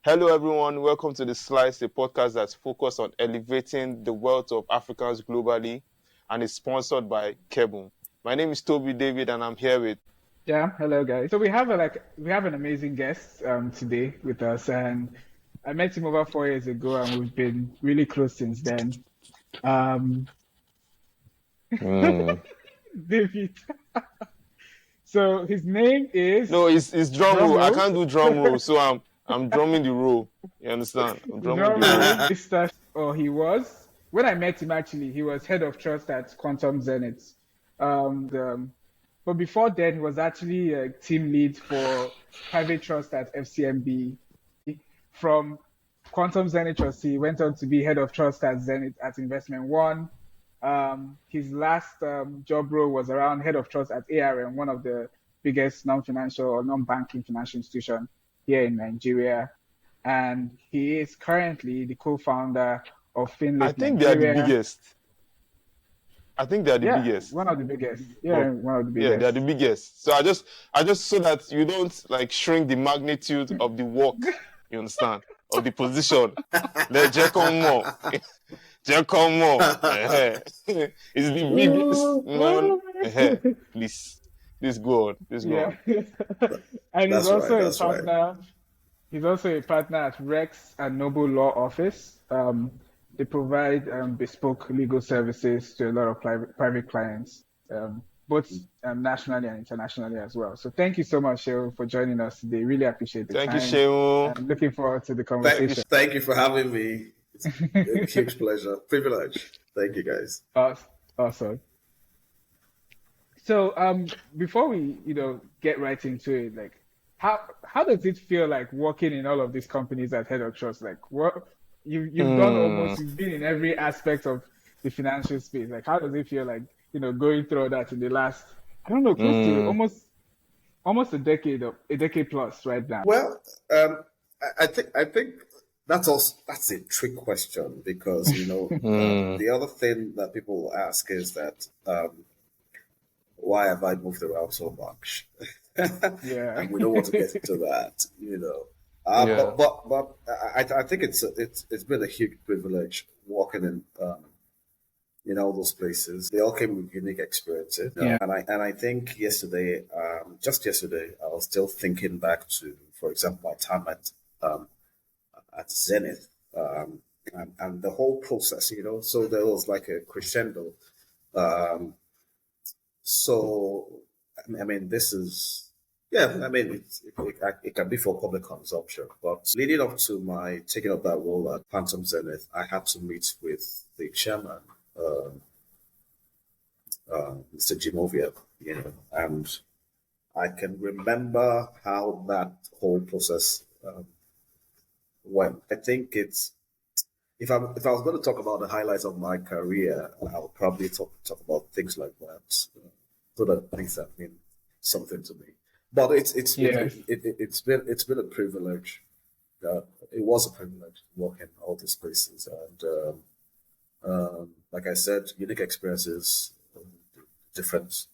Hello, everyone. Welcome to The Slice, a podcast that's focused on elevating the wealth of Africans globally and is sponsored by Kebun. My name is Toby David, and I'm here with. Yeah, hello guys. So we have an amazing guest today with us, and I met him over 4 years ago, and we've been really close since then. Um, Mm. David. So his name is No, it's drum roll. I drumroll. can't do drum roll, so I'm drumming the roll. You understand? I'm drumming the roll. Drumroll. He was when I met him actually, he was head of trust at Quantum Zenith. But before then, he was actually a team lead for private trust at FCMB. From Quantum Zenith Trust, he went on to be head of trust at Zenith at Investment One. His last job role was around head of trust at ARM, one of the biggest non-financial or non-banking financial institution here in Nigeria. And he is currently the co-founder of I FinLink think they are the Nigeria. biggest. I think they are the Yeah, biggest. one of the biggest. But Yeah, one of the yeah, they are biggest. the biggest. So I just so that you don't like shrink the magnitude of the work. You understand? Of the position. Let Jack come more. Jack come more. It's the biggest man. Please go on. Please go Yeah. on. And he's That's right. also a That's right. partner. He's also a partner at Rex and Noble Law Office. They provide bespoke legal services to a lot of private clients, both nationally and internationally as well. So thank you so much, Sheil, for joining us today. Really appreciate the Thank you, time. Shehu. I'm looking forward to the Thank you, conversation. thank you for having me. It's a huge pleasure, privilege. Thank you, guys. Awesome. So before we, get right into it, like how does it feel like working in all of these companies at Head of Trust? Like what Hmm. you've been in every aspect of the financial space. Like how does it feel like, going through all that in the last, I don't know, close to Hmm. almost a decade plus right now. Well, I think that's a trick question because Hmm. the other thing that people ask is that why have I moved around so much? Yeah. And we don't want to get into that. Yeah. But I think it's been a huge privilege working in all those places. They all came with unique experiences. Yeah. And I think yesterday, just yesterday, I was still thinking back to, for example, my time at Zenith, and the whole process. So there was like a crescendo. Um, so I mean, this is yeah. I mean, it can be for public consumption, but leading up to my taking up that role at Phantom Zenith, I had to meet with the chairman. Um, Mr. Jimovia, and I can remember how that whole process went. I think it's if I was going to talk about the highlights of my career, I would probably talk about things like that, so that things that mean something to me. But Yes. it's been a privilege. Uh, it was a privilege to work in all these places, and like I said, unique experiences, different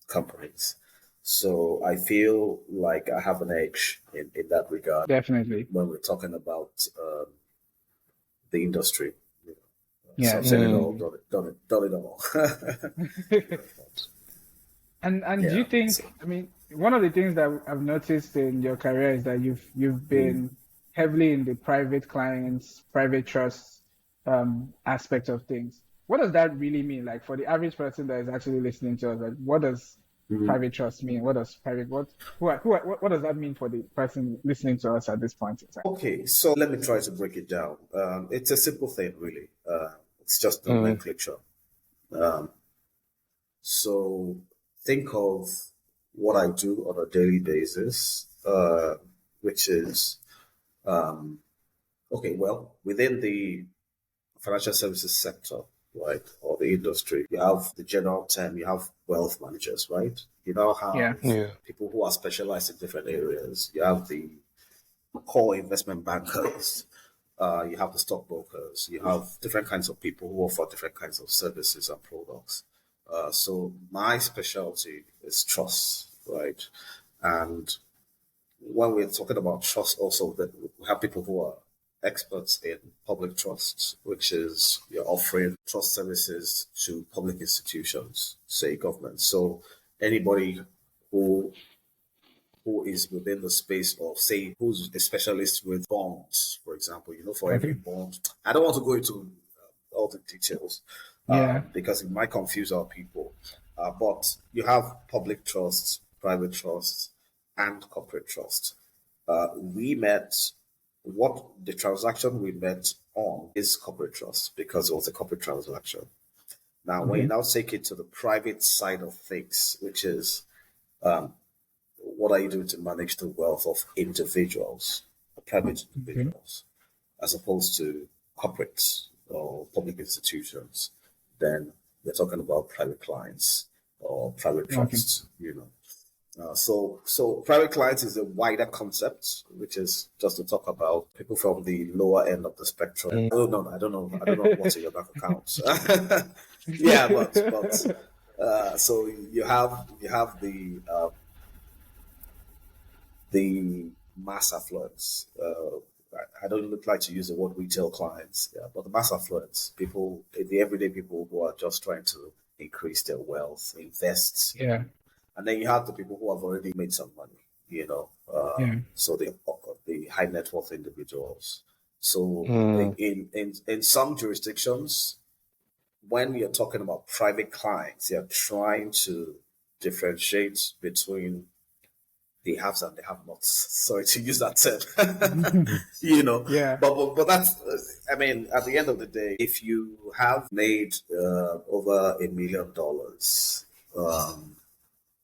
companies. So I feel like I have an edge in that regard Definitely. when we're talking about the industry. So Yeah, I've said it Hmm. all, definitely. done it all. And do you Yeah. think, I mean, one of the things that I've noticed in your career is that you've been heavily in the private clients, private trust aspect of things. What does that really mean? Like for the average person that is actually listening to us, like what does Mhm. private trust mean? What does private what does that mean for the person listening to us at this point in time? Okay, so let me try to break it down. It's a simple thing, really. It's just Hmm. nomenclature. Um, so think of what I do on a daily basis, which is um, okay. Well, within the financial services sector, right, or the industry, you have the general term, you have wealth managers, right? You now Yeah. have Yeah. people who are specialized in different areas. You have the core investment bankers, you have the stockbrokers, you have different kinds of people who offer different kinds of services and products. So my specialty is trust, right? And when we're talking about trust, also that we have people who are experts in public trust, which is you're offering trust services to public institutions, say government. So anybody who is within the space of, say, who's a specialist with bonds, for example, for every bond. I don't want to go into all the details because it might confuse our people. But you have public trusts, private trusts, and corporate trust. We met, what the transaction we met on is corporate trust because it was a corporate transaction. Now, when you now take it to the private side of things, which is what are you doing to manage the wealth of individuals, private individuals, as opposed to corporates or public institutions, then we're talking about private clients or private trusts, So private clients is a wider concept, which is just to talk about people from the lower end of the spectrum. Oh no, I don't know what's in your bank account. So you have the mass affluence. I don't like to use the word retail clients, but the mass affluence, people, the everyday people who are just trying to increase their wealth, invest. And then you have the people who have already made some money, so the high net worth individuals. So in some jurisdictions, when you're talking about private clients, you're trying to differentiate between the haves and the have-nots. Sorry to use that term, But that's, I mean, at the end of the day, if you have made over $1 million,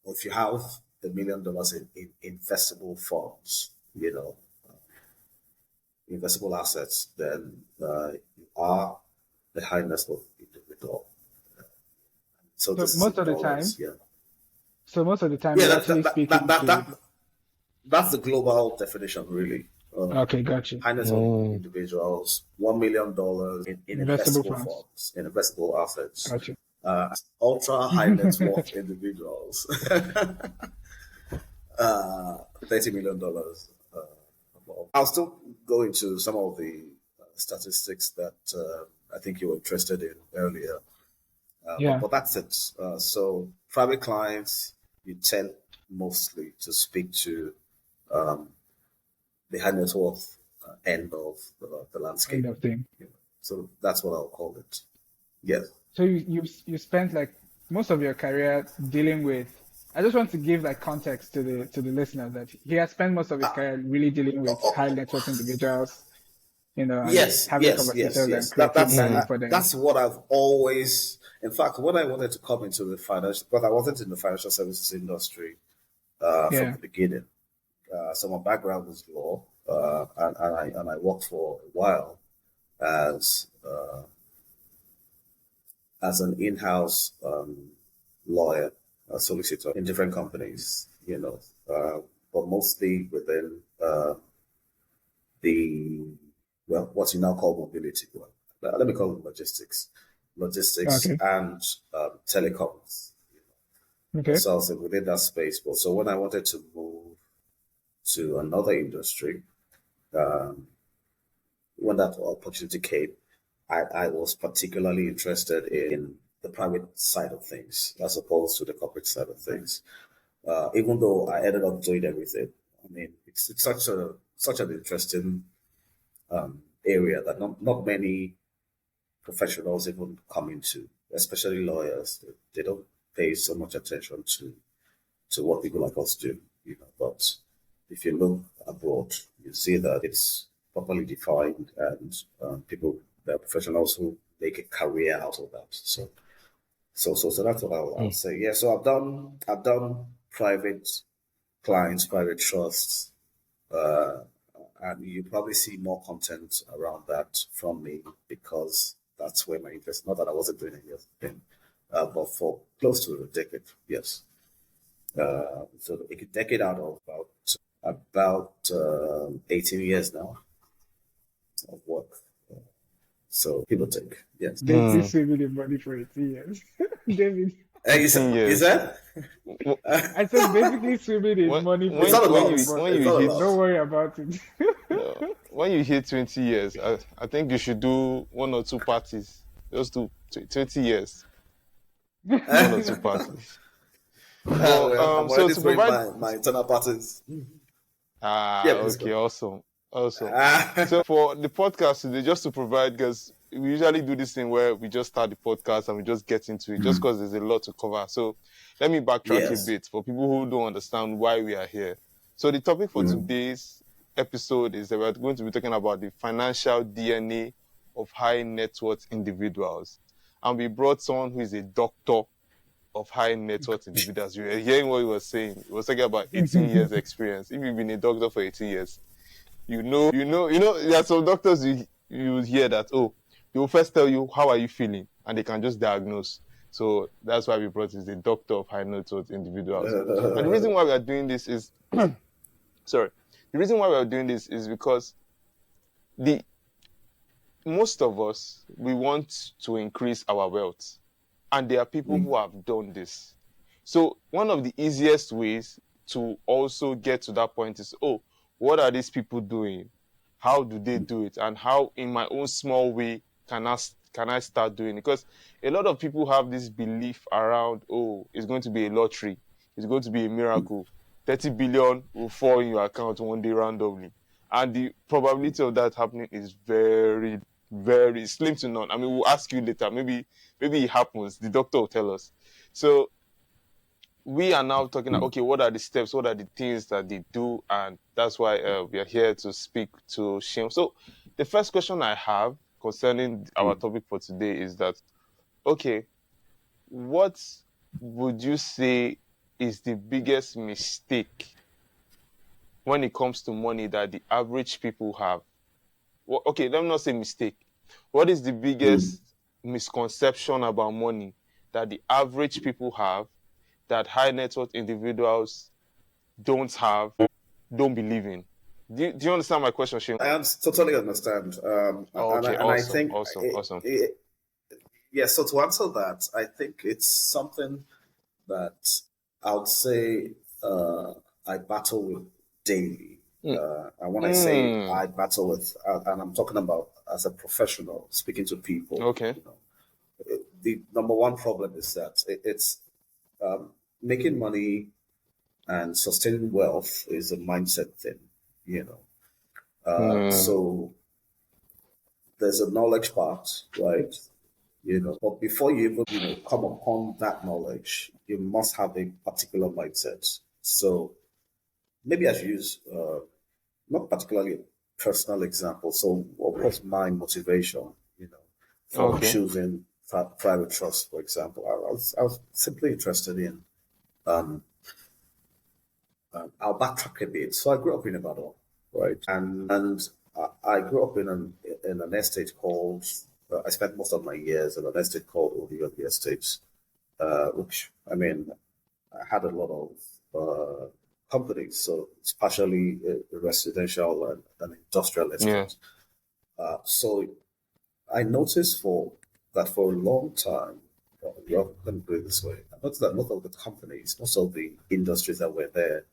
or if you have $1 million in investable funds, investable assets, then you are the high net worth individual. So most of the time, you're actually speaking that's the global definition, really. Okay, gotcha. High net worth individuals, $1 million in investable funds, in investable assets. Gotcha. Ultra high net worth individuals, $30 million. I'll still go into some of the statistics that I think you were interested in earlier. But that's it. So private clients, you tend mostly to speak to the high net worth end of the landscape. Kind of thing. So that's what I'll call it. Yes. So you spent like most of your career dealing with. I just want to give like context to the listener that he has spent most of his career really dealing with high net worth individuals. Yes. That's what I've always. In fact, when I wanted to come into the financial, but I wasn't in the financial services industry from the beginning. So my background was law, and I worked for a while as an in-house lawyer, a solicitor in different companies, but mostly within what you now call mobility. Well, let me call it logistics and telecoms. Okay. So I was within that space. But so when I wanted to move to another industry, when that opportunity came, I was particularly interested in the private side of things as opposed to the corporate side of things. Even though I ended up doing everything, I mean, it's such an interesting area that not many professionals even come into, especially lawyers. They don't pay so much attention to what people like us do, But if you look abroad, you see that it's properly defined, and there are professionals who make a career out of that. So that's what I'll say. Yeah. So I've done private clients, private trusts, and you probably see more content around that from me because that's where my interest. Not that I wasn't doing anything, but for close to a decade, yes. So a decade out of about 18 years now of work. So people take, yes. They saved me the money for 18 years, David. Is 18 years. that? I said basically swimming in money. It's not a lot. When you It's not a hit, lot. Don't worry about it. when you hit 20 years, I think you should do one or two parties. Just do 20 years, one or two parties. Well, I'm So already to throwing provide, my internal parties. Yeah, please okay, go. awesome. So for the podcast today, just to provide, because we usually do this thing where we just start the podcast and we just get into it, just because there's a lot to cover. So let me backtrack a Yes. bit for people who don't understand why we are here. So the topic for today's episode is that we're going to be talking about the financial DNA of high net worth individuals. And we brought someone who is a doctor of high net worth individuals. You were hearing what he was saying. He was talking about 18 years experience. If you've been a doctor for 18 years, you know, there are some doctors you hear that, oh, they will first tell you, how are you feeling? And they can just diagnose. So that's why we brought is the doctor of high net worth individuals. And the reason why we are doing this is, the reason why we are doing this is because most of us, we want to increase our wealth. And there are people who have done this. So one of the easiest ways to also get to that point is, oh, what are these people doing? How do they do it? And how, in my own small way, can I start doing it? Because a lot of people have this belief around, oh, it's going to be a lottery. It's going to be a miracle. 30 billion will fall in your account one day randomly. And the probability of that happening is very, very slim to none. I mean, we'll ask you later. Maybe it happens. The doctor will tell us. So we are now talking about, okay, what are the steps? What are the things that they do? And that's why we are here to speak to Seun. So the first question I have concerning our topic for today is that, okay, what would you say is the biggest mistake when it comes to money that the average people have? Well, okay, let me not say mistake. What is the biggest misconception about money that the average people have that high net worth individuals don't have, don't believe in? Do you understand my question, Seun? I totally understand. Okay, and I awesome, think awesome. So to answer that, I think it's something that I would say I battle with daily. And when I say I battle with, and I'm talking about as a professional speaking to people, Okay. The number one problem is that it's making money and sustaining wealth is a mindset thing, So there's a knowledge part, right? But before you even, come upon that knowledge, you must have a particular mindset. So maybe I should use not particularly a personal example. So what was my motivation, for choosing private trust, for example? I was simply interested in, I'll backtrack a bit. So I grew up in Ibadan, right? And I grew up in an estate called, I spent most of my years in an estate called Odi Estate, which, I mean, I had a lot of companies, so it's partially residential and industrial estate. So I noticed that for a long time, let me put it this way, I noticed that most of the companies, most of the industries that were there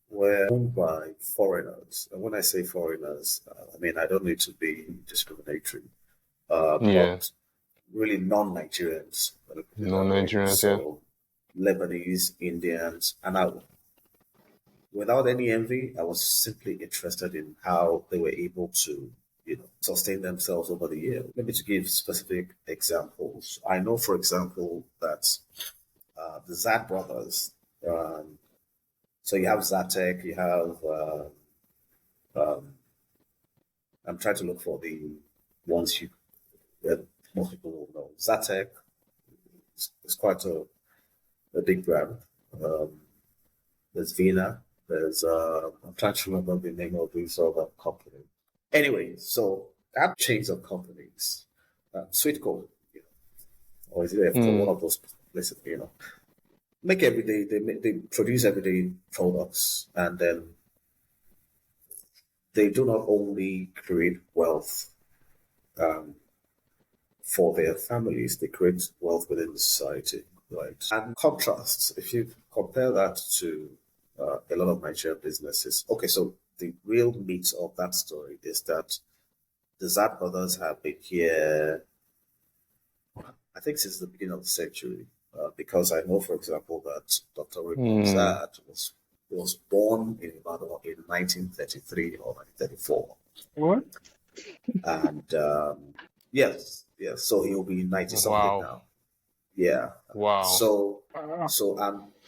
were owned by foreigners. And when I say foreigners, I mean, I don't need to be discriminatory, but really non-Nigerians. Non-Nigerians, so Lebanese, Indians, and without any envy, I was simply interested in how they were able to, sustain themselves over the year. Maybe to give specific examples, I know, for example, that the Zad brothers, so you have Zatek, you have, I'm trying to look for the ones that most people will know. Zatek is quite a big brand. There's Vina. There's I'm trying to remember the name of these other company. Anyway, so that chains of companies, Sweetco, or is it one of those places, make everyday. They produce everyday products, and then they do not only create wealth for their families; they create wealth within the society. right? And contrasts, if you compare that to a lot of Nigerian businesses, okay, so the real meat of that story is that the Zad brothers have been here, I think, since the beginning of the century, because I know, for example, that Dr. Raymond Zad was born in Ibadan in 1933 or 1934. What? And yes, so he'll be 90 something Wow. now. Yeah. Wow. So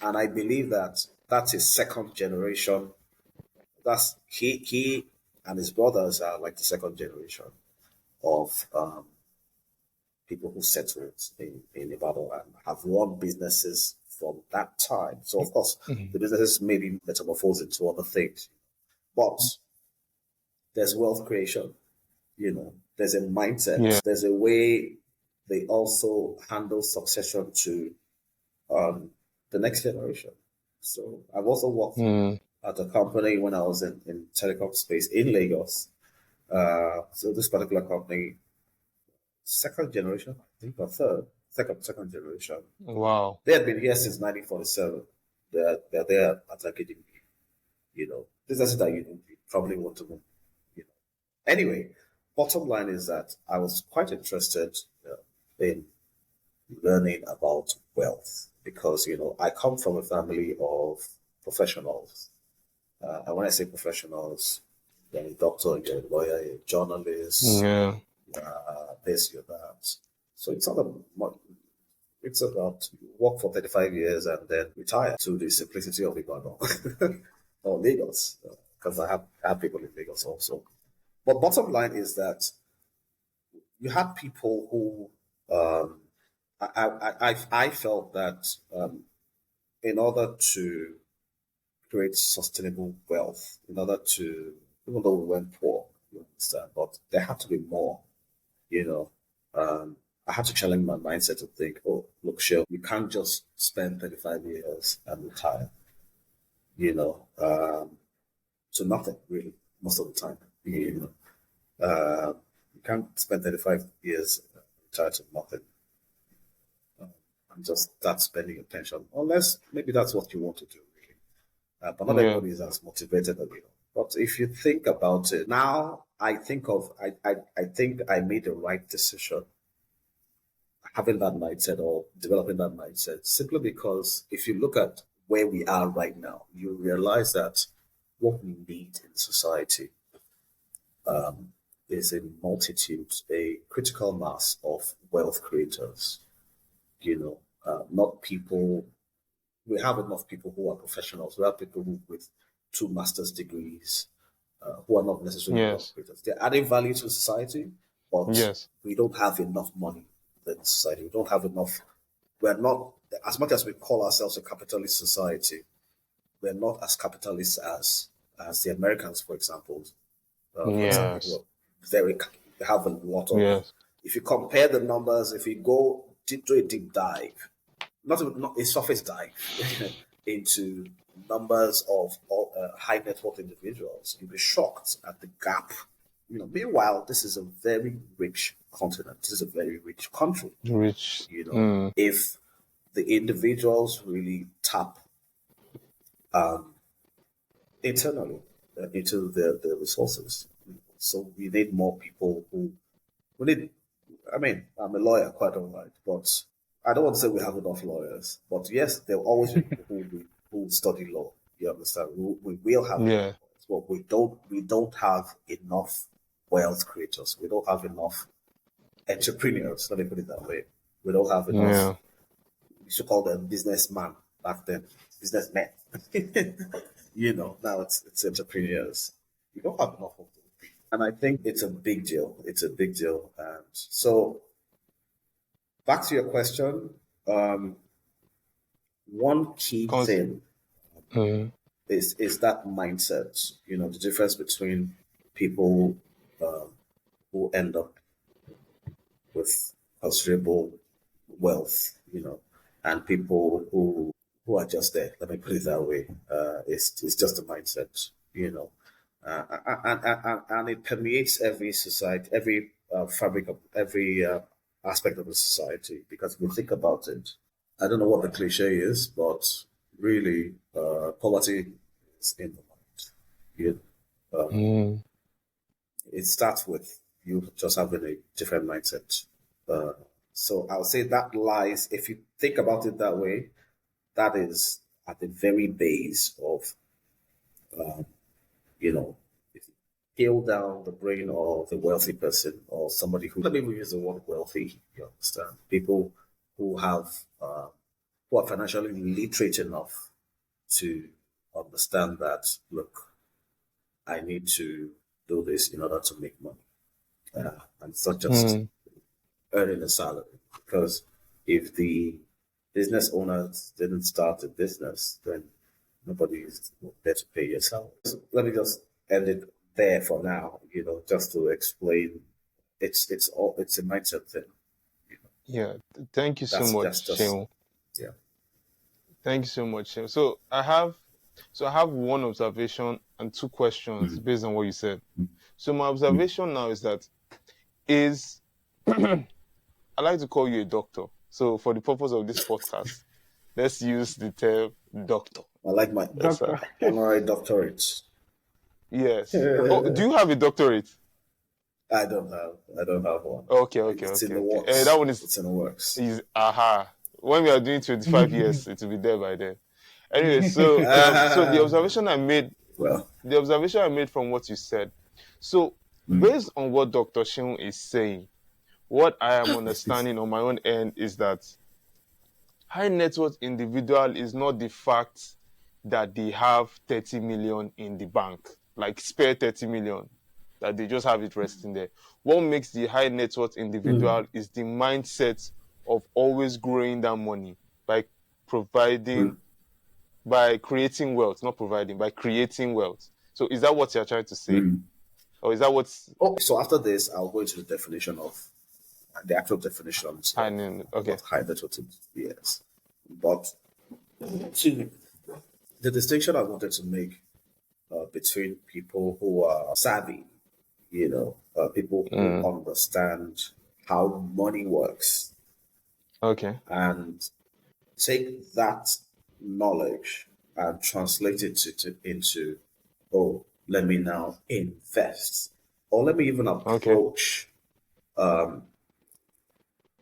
and I believe that that's his second generation. That's he and his brothers are like the second generation of people who settled in Ibadan and have run businesses from that time. So of course the businesses may be metamorphosed into other things, but there's wealth creation. There's a mindset. Yeah. There's a way they also handle succession to the next generation. So I've also worked at a company when I was in telecom space in Lagos. So this particular company, second generation, I think, or second generation. Wow. They had been here since 1947. They're there at Akademi. Businesses that you probably want to know. Anyway, bottom line is that I was quite interested in learning about wealth because, I come from a family of professionals. And when I say professionals, you're a doctor, you're a lawyer, you're a journalist, Yeah. this, you're that. So it's about work for 35 years and then retire to the simplicity of Ibadan or Lagos, because I have people in Lagos also. But bottom line is that you had people who I felt that in order to create sustainable wealth, in order to, even though we went poor, you understand, but there had to be more. I had to challenge my mindset to think, oh, look, Shell, you can't just spend 35 years and retire, to nothing really most of the time. You can't spend 35 years retired to nothing and just start spending your pension, unless maybe that's what you want to do, really. But not everybody is as motivated as you. But if you think about it now, I think I made the right decision having that mindset or developing that mindset, simply because if you look at where we are right now, you realize that what we need in society is a multitude, a critical mass of wealth creators. Not people. We have enough people who are professionals. We have people with 2 master's degrees who are not necessarily wealth creators. They're adding value to society, but we don't have enough money in society. We don't have enough. We're not, as much as we call ourselves a capitalist society, we're not as capitalist as the Americans, for example. They have a lot of. If you compare the numbers, if you go do a deep dive, not a surface dive into numbers of high net worth individuals, you'll be shocked at the gap. Meanwhile, this is a very rich continent. This is a very rich country. If the individuals really tap internally into the resources. So we need more people I'm a lawyer, quite all right, but I don't want to say we have enough lawyers. But yes, there will always be people who study law. You understand? We will have lawyers, but we don't have enough wealth creators. We don't have enough entrepreneurs. Let me put it that way. We don't have enough. We should call them businessmen back then, businessmen. Now it's entrepreneurs. We don't have enough of them. And I think it's a big deal. It's a big deal. And so, back to your question, one key thing is that mindset. The difference between people who end up with considerable wealth, and people who are just there. Let me put it that way. It's just a mindset, and it permeates every society, every fabric of every aspect of the society. Because if you think about it, I don't know what the cliche is, but really, poverty is in the mind. It starts with you just having a different mindset. So I'll say that lies, if you think about it that way, that is at the very base of, you know, if you peel down the brain of a wealthy person or somebody who, let me use the word wealthy, you understand? People who who are financially literate enough to understand that, look, I need to do this in order to make money. And it's not just earning a salary. Because if the business owners didn't start a business, then nobody is there to pay your salary. So let me just end it there for now, just to explain it's a mindset thing. Yeah. Thank you so much, Seun. Yeah. Thank you so much, Seun. So I have one observation and two questions based on what you said. So my observation now is that I like to call you a doctor. So for the purpose of this podcast, let's use the term doctor. I like my honorary doctorate. Yes. Oh, do you have a doctorate? I don't have one. Okay. It's in the works. That one it's in the works. When we are doing 25 years, it will be there by then. Anyway, so the observation I made from what you said. So based on what Dr. Seun is saying, what I am understanding on my own end is that high net worth individual is not the fact that they have 30 million in the bank, like spare 30 million, that they just have it resting there. What makes the high net worth individual is the mindset of always growing that money by creating wealth, not providing, by creating wealth. So is that what you're trying to say? Or is that what's... So after this, I'll go into the definition of the actual definitions. Okay. Of high net worth, yes. But the distinction I wanted to make between people who are savvy, people who understand how money works. Okay. And take that knowledge and translate it into, let me now invest. Or let me even approach.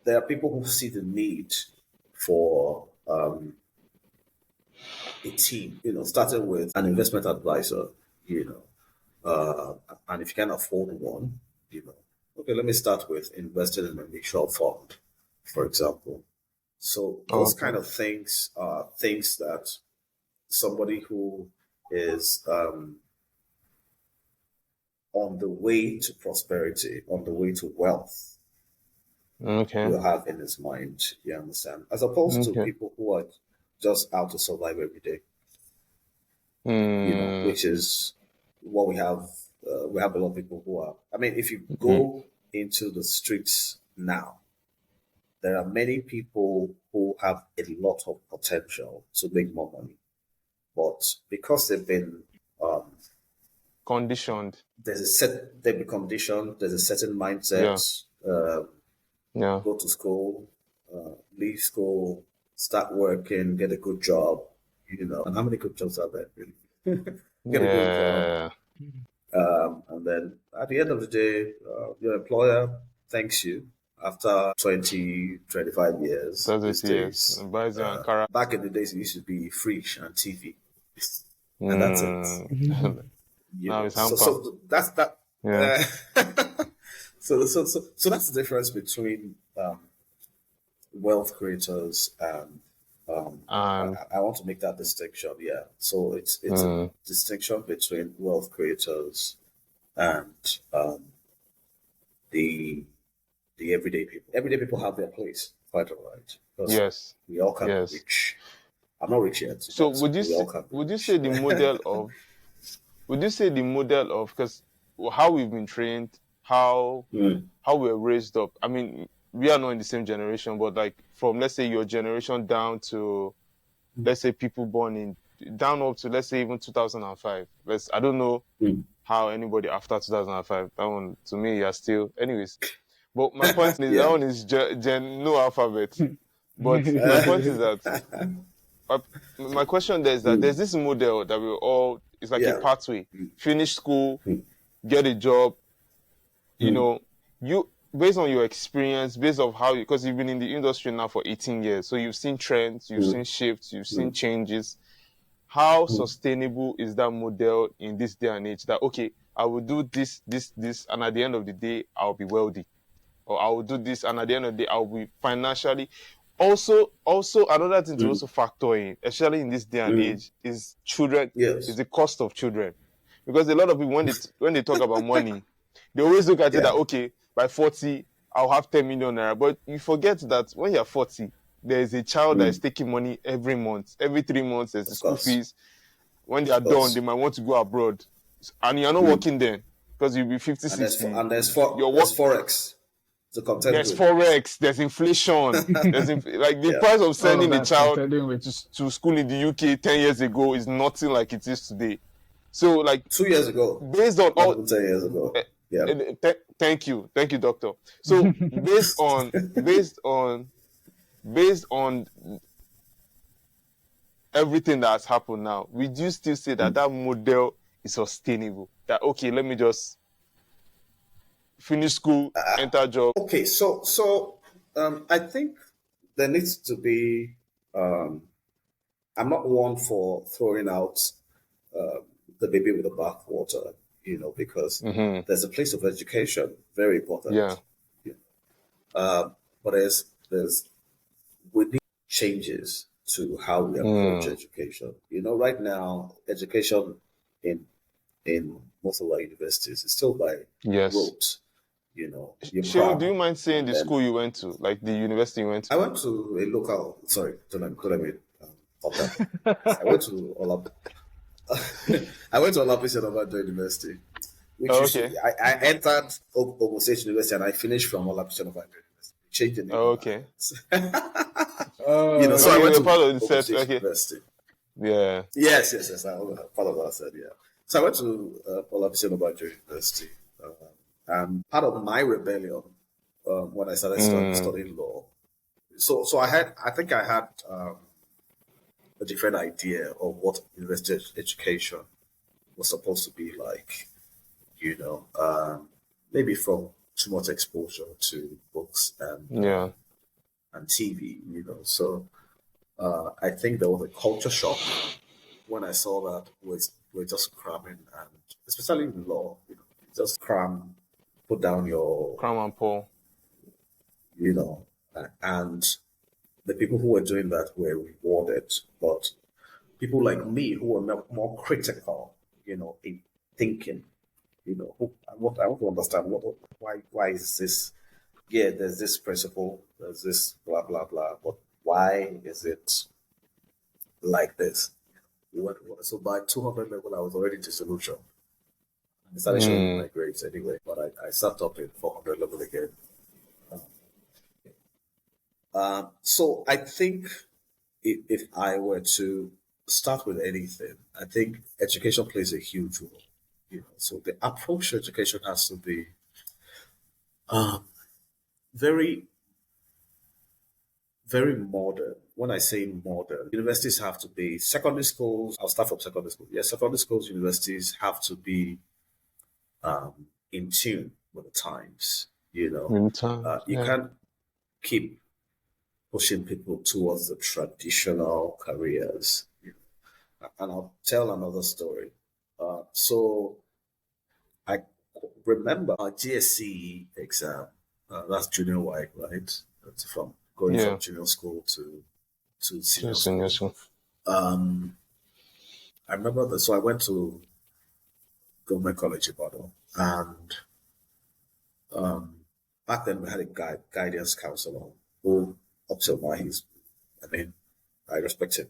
There are people who see the need for a team, starting with an investment advisor, and if you can afford one, okay, let me start with investing in a mutual fund, for example. So those kind of things are things that somebody who is on the way to prosperity, on the way to wealth, will have in his mind, you understand? As opposed to people who are just out to survive every day, which is what we have. We have a lot of people who are, if you go into the streets now, there are many people who have a lot of potential to make more money. But because they've been conditioned, they've been conditioned, there's a certain mindset. Go to school, leave school, start working, get a good job, And how many good jobs are there, really? Get a good job. And then at the end of the day, your employer thanks you after 20, 25 years. Back in the days, it used to be fridge and TV. And that's it. Now it's so that's that. Yeah. So that's the difference between wealth creators and I want to make that distinction. Yeah. So it's a distinction between wealth creators and the everyday people. Everyday people have their place, quite all right. Yes. We all can be rich. I'm not rich yet. So would you say the model of because how we've been trained, how we're raised up. We are not in the same generation, but like from let's say your generation down to let's say people born down up to let's say even 2005. I don't know how anybody after 2005. That one to me are still anyways. But my point is that one is no alphabet. But my point is that my question there is that there's this model that we all, it's like a Yeah. pathway. Finish school, get a job, you know, you, based on your experience, based on how you, because you've been in the industry now for 18 years, so you've seen trends, you've seen shifts, you've seen changes. How sustainable is that model in this day and age that, okay, I will do this, and at the end of the day, I'll be wealthy, or I will do this, and at the end of the day, I'll be financially. Also, another thing to also factor in, especially in this day and age, is children. Yes. Is the cost of children, because a lot of people, when they talk about money, they always look at it that, okay, by 40, I'll have 10 million naira. But you forget that when you're 40, there is a child that is taking money every month. Every 3 months, there's the school fees. When they are done, they might want to go abroad. And you're not working then, because you'll be 50, 60. And there's Forex to contend There's with. Forex, there's inflation. Like the price of sending a child to school in the UK 10 years ago is nothing like it is today. So, like 2 years ago, based on all 10 years ago. Thank you, doctor. So based on everything that has happened now, would you still say that that model is sustainable? That, okay, let me just finish school, enter job. Okay, so I think there needs to be. I'm not one for throwing out the baby with the bathwater, because there's a place of education, very important. Yeah. But we need changes to how we approach education. Right now, education in most of our universities is still by rote. Seun, do you mind saying the school you went to, like the university you went to? I went to a local. Sorry, don't let me pop that. I went to Olapisi University. Which I entered Ogun State University and I finished from Olapisi University. Changed the name. Okay. So I went to part of the Ogun State set. University. Yeah. Yes. I part of what I said. Yeah. So I went to Olapisi University. And part of my rebellion when I started studying law. So I think I had a different idea of what university education was supposed to be like, maybe from too much exposure to books and TV, So I think there was a culture shock when I saw that we're just cramming, and especially in law, just cram, put down your cram and pour, and the people who were doing that were rewarded, but people like me who were more critical, in thinking, I want to understand why is this? Yeah, there's this principle, there's this blah blah blah, but why is it like this? So by 200 level, I was already disillusioned. I started showing my grades anyway, but I sat up in 400 level again. So I think if I were to start with anything, I think education plays a huge role. So the approach to education has to be very, very modern. When I say modern, universities have to be secondary schools. I'll start from secondary school. Yeah, secondary schools, universities have to be in tune with the times. You can't keep pushing people towards the traditional careers. And I'll tell another story. So I remember our GSC exam. That's junior Y, right? That's from going from junior school to senior school. I remember that. So I went to Government College Ibadan, and back then we had a guidance counselor who, up till now, I respect him,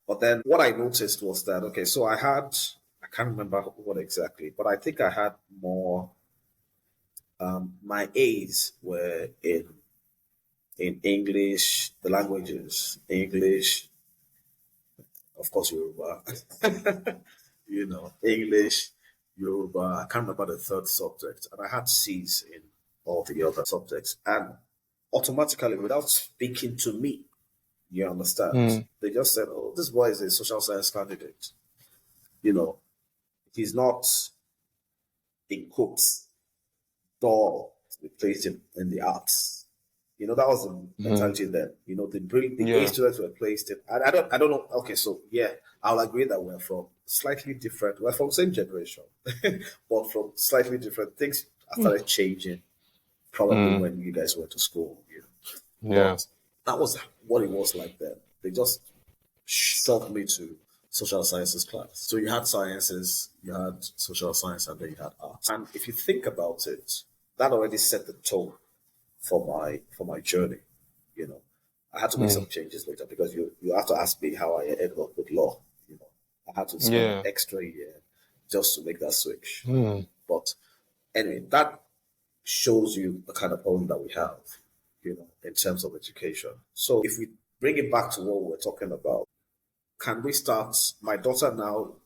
But then what I noticed was that, okay, so I can't remember what exactly, but I think I had more, my A's were in English, the languages, English, of course, Yoruba, English, Yoruba, I can't remember the third subject, and I had C's in all the other subjects. And automatically, without speaking to me, you understand? Mm. They just said, "Oh, this boy is a social science candidate." You know, he's not in quotes dull to be placed in the arts. You know, that was the mentality then. You know, the A students were placed in. I don't know. Okay, so yeah, I'll agree that we're from slightly different. We're from the same generation, but from slightly different things. Started changing probably when you guys went to school. You know. Yeah. But that was what it was like then. They just shoved me to social sciences class. So you had sciences, you had social science, and then you had arts. And if you think about it, that already set the tone for my journey. You know, I had to make some changes later because you have to ask me how I ended up with law. You know, I had to spend an extra year just to make that switch. But anyway, that shows you the kind of problem that we have, you know, in terms of education. So if we bring it back to what we're talking about, can we start? My daughter now,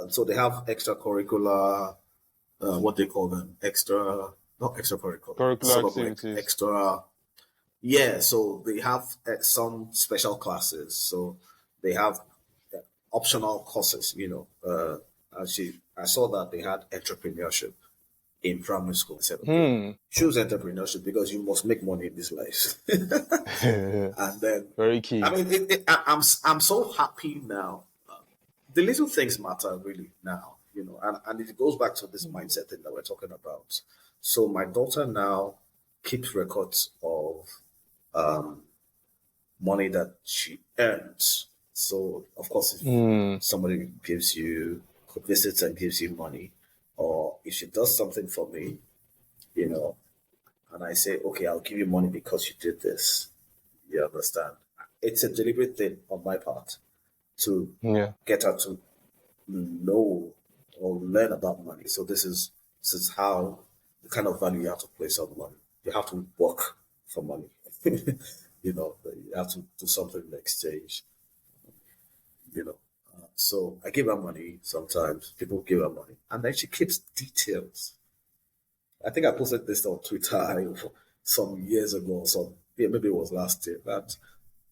so they have extracurricular, what they call them, not extracurricular, Curricular sort of activities. like extra. Yeah, so they have some special classes. So they have optional courses, you know. I saw that they had entrepreneurship in primary school. I said, okay, choose entrepreneurship because you must make money in this life. And then, Very key. I mean, I'm so happy now. The little things matter really now, you know, and it goes back to this mindset thing that we're talking about. So my daughter now keeps records of money that she earns. So of course, if somebody visits and gives you money, or if she does something for me, you know, and I say, okay, I'll give you money because you did this. You understand? It's a deliberate thing on my part to get her to know or learn about money. So this is how the kind of value you have to place on money. You have to work for money. You know, you have to do something in exchange. You know, so I give her money sometimes. People give her money, and then she keeps details. I think I posted this on Twitter some years ago. Maybe it was last year. That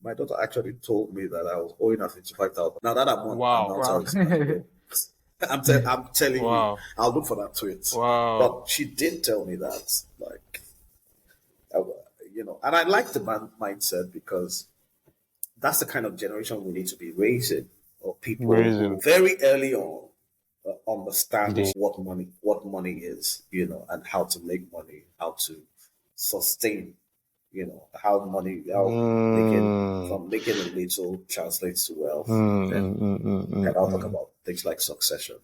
my daughter actually told me that I was owing her 55,000. Now that I'm on, I'm telling you, I'll look for that tweet. But she did tell me that, like, you know, and I like the mindset because that's the kind of generation we need to be raising, or people who very early on understand what money is, you know, and how to make money, how to sustain, you know, how making a little translates to wealth. And I'll talk about things like succession,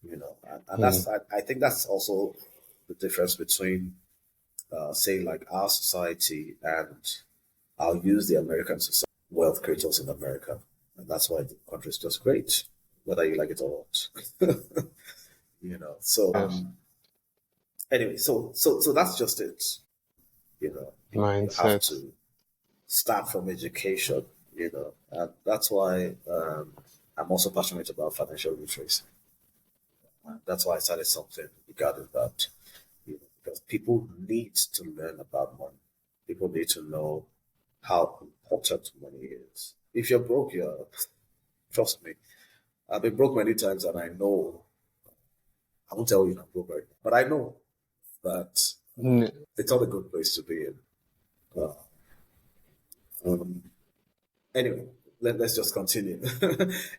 you know, and that's I think that's also the difference between say like our society and I'll use the American society, wealth creators in America, and that's why the country is just great, whether you like it or not. You know, so anyway, so that's just it. You know, you have to start from education. You know, and that's why I'm also passionate about financial literacy. That's why I started something regarding that. You know, because people need to learn about money. People need to know how important money is. If you're broke, trust me. I've been broke many times, and I know. I won't tell you I'm broke right now, but I know that it's not a good place to be in. Anyway, let's just continue.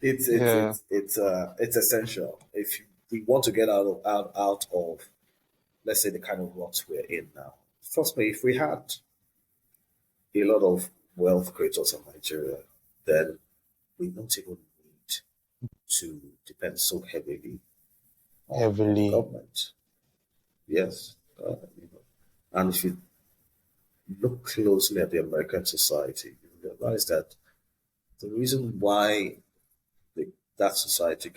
It's essential if we want to get out of, let's say, the kind of rut we're in now. Trust me, if we had a lot of wealth creators in Nigeria, then we don't even need to depend so heavily on the government. Yes, you know. And if you look closely at the American society, you realize that the reason why that society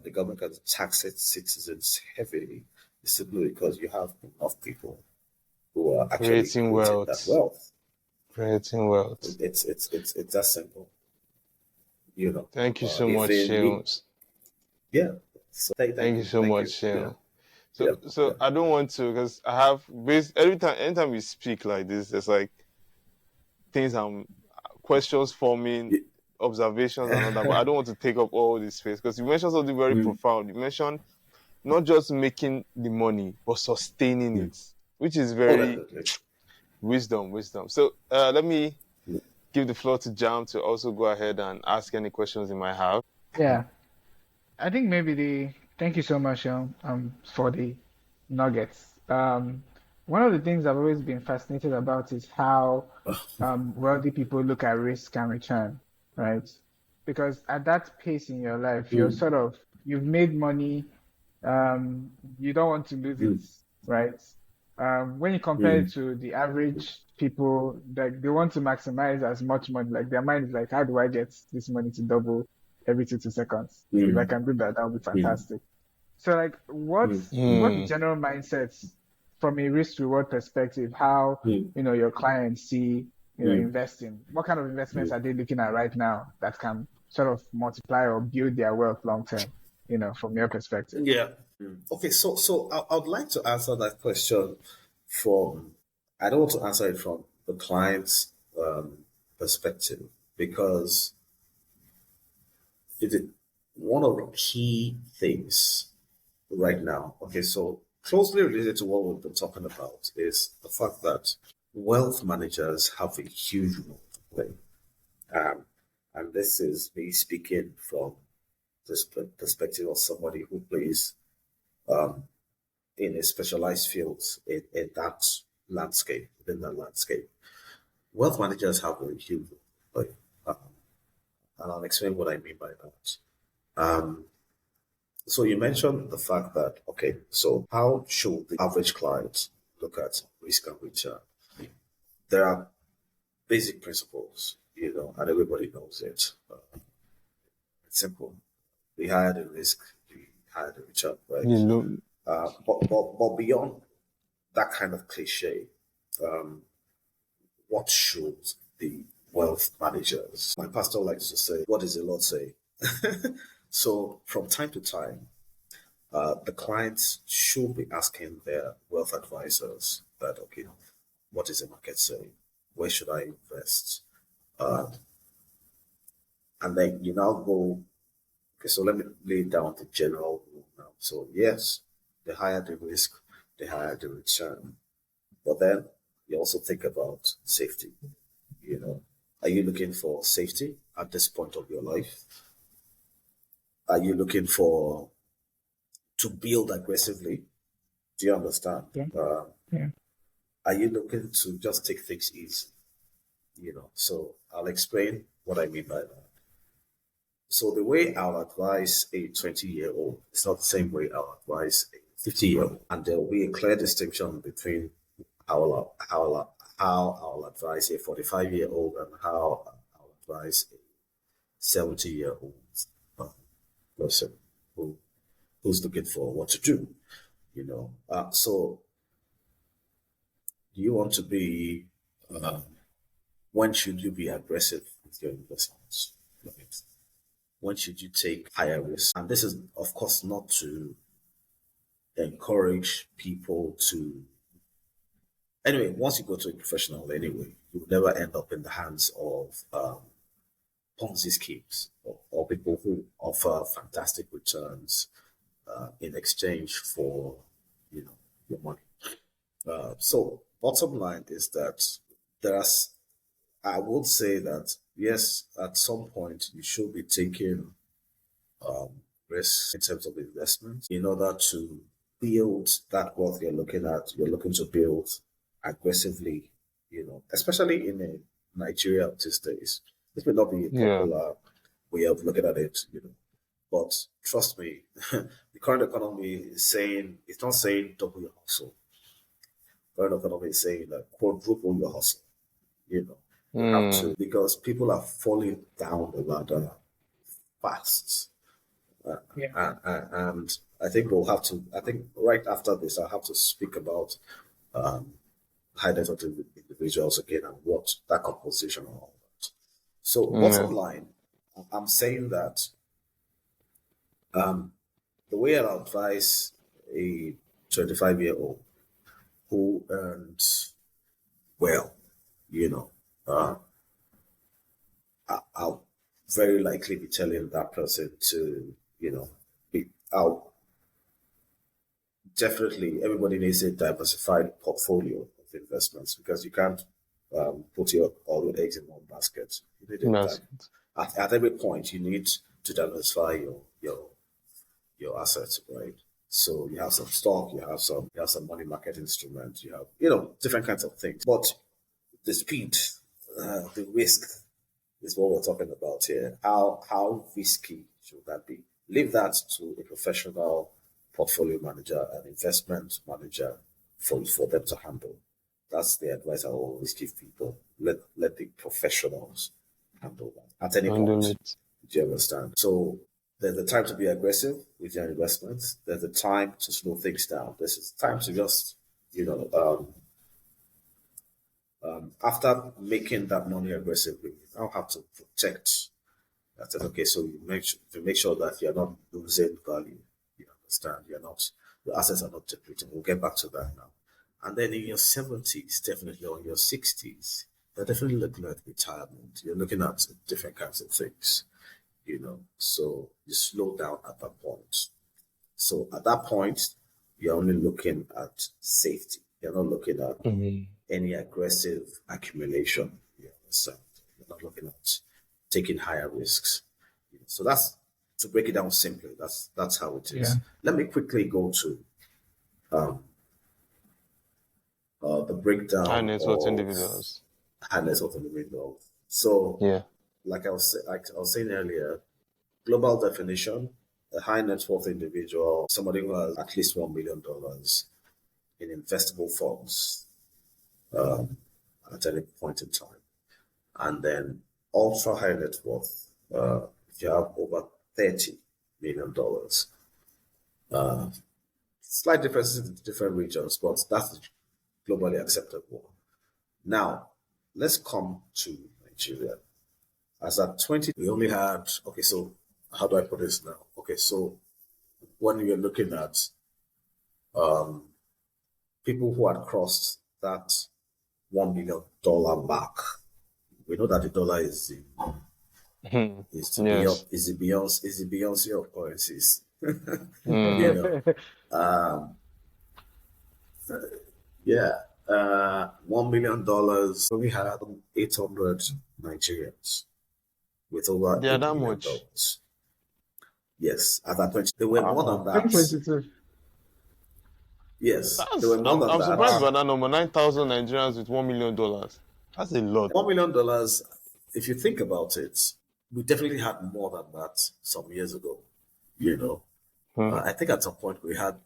the government can tax its citizens heavily is simply because you have enough people who are actually creating that wealth. Creating wealth. It's that simple. You know. Thank you so much, Seun. Yeah. So thank you so much, Seun. So I don't want to, because I have anytime we speak like this, there's like things questions forming, observations and all that. But I don't want to take up all this space, because you mentioned something very profound. You mentioned not just making the money, but sustaining it, which is very wisdom. So let me give the floor to Jam to also go ahead and ask any questions you might have. Yeah, I think thank you so much, for the nuggets. One of the things I've always been fascinated about is how wealthy people look at risk and return, right? Because at that pace in your life, you've made money, you don't want to lose it, right? When you compare it to the average people, like they want to maximize as much money. Like their mind is like, how do I get this money to double every 2 seconds? If I can do that, that would be fantastic. So like what's general mindsets from a risk reward perspective, how your clients see investing? What kind of investments are they looking at right now that can sort of multiply or build their wealth long term, from your perspective? Yeah. Okay, so I'd like to answer that question from, I don't want to answer it from the client's perspective, because it is one of the key things right now. Okay, so closely related to what we've been talking about is the fact that wealth managers have a huge role to play. And this is me speaking from this perspective of somebody who plays in a specialized fields in that landscape, within that landscape. Wealth managers have a huge role to play. And I'll explain what I mean by that. So you mentioned the fact that, okay, so how should the average client look at risk and return? There are basic principles, and everybody knows it. It's simple. The higher the risk, the higher the return, right? But beyond that kind of cliche, what should the wealth managers? My pastor likes to say, what does the Lord say? So from time to time, the clients should be asking their wealth advisors that, okay, what is the market saying? Where should I invest? And then you now go, okay, so let me lay down the general rule now. So yes, the higher the risk, the higher the return. But then you also think about safety. Are you looking for safety at this point of your life? Are you looking to build aggressively? Do you understand? Yeah. Are you looking to just take things easy? So I'll explain what I mean by that. So the way I'll advise a 20-year-old is not the same way I'll advise a 50-year-old. And there will be a clear distinction between how I'll advise a 45-year-old and how I'll advise a 70-year-old person who's looking for what to do. So do you want to be, when should you be aggressive with your investments? When should you take higher risk? And this is, of course, not to encourage people to. Anyway, once you go to a professional, anyway, you'll never end up in the hands of Ponzi schemes or people who offer fantastic returns in exchange for, your money. So, bottom line is that I would say that yes, at some point you should be taking risks in terms of investment in order to build that wealth you're looking to build aggressively, especially in Nigeria these days. This may not be a popular way of looking at it, but trust me, the current economy is saying, it's not saying double your hustle. The current economy is saying that quadruple your hustle, You have to, because people are falling down the ladder fast. And I think right after this, I'll have to speak about high net worth individuals again and what that composition and all that. So bottom line, I'm saying that the way I advise a 25-year-old who earns well, I'll very likely be telling that person to, I'll definitely, everybody needs a diversified portfolio of investments because you can't put all your eggs in one basket. You need at every point, you need to diversify your assets, right? So you have some stock, you have some money market instruments, you have different kinds of things. But the speed, the risk is what we're talking about here. How risky should that be? Leave that to a professional portfolio manager and investment manager for them to handle. That's the advice I always give people. Let the professionals handle that at any point. Do you understand? So there's a time to be aggressive with your investments. There's a time to slow things down. There's a time to just, after making that money aggressively, you now have to protect. That's it. Okay, so you make sure that you're not losing value. You understand? The assets are not depleting. We'll get back to that now. And then in your 70s, definitely, or in your 60s, you're definitely looking at retirement. You're looking at different kinds of things, So you slow down at that point. So at that point, you're only looking at safety. You're not looking at any aggressive accumulation. You understand? You're not looking at taking higher risks. So that's, to break it down simply, that's how it is. Yeah. Let me quickly go to the breakdown high net worth individuals. High net worth individuals. So, like I was saying earlier, global definition: a high net worth individual, somebody who has at least $1 million in investable funds at any point in time, and then ultra high net worth. If you have over $30 million, slight differences in different regions, but that's globally acceptable. Now, let's come to Nigeria. As at 20, we only had, so how do I put this now? So when you're looking at people who had crossed that $1 million mark, we know that the dollar is the Beyonce of currencies. $1 million. We had 800 Nigerians with over $8 million. Much. Yes, at that point, they were more than that. Yes, they were more than that. I'm surprised by that number. 9,000 Nigerians with $1 million. That's a lot. $1 million. If you think about it, we definitely had more than that some years ago. I think at some point we had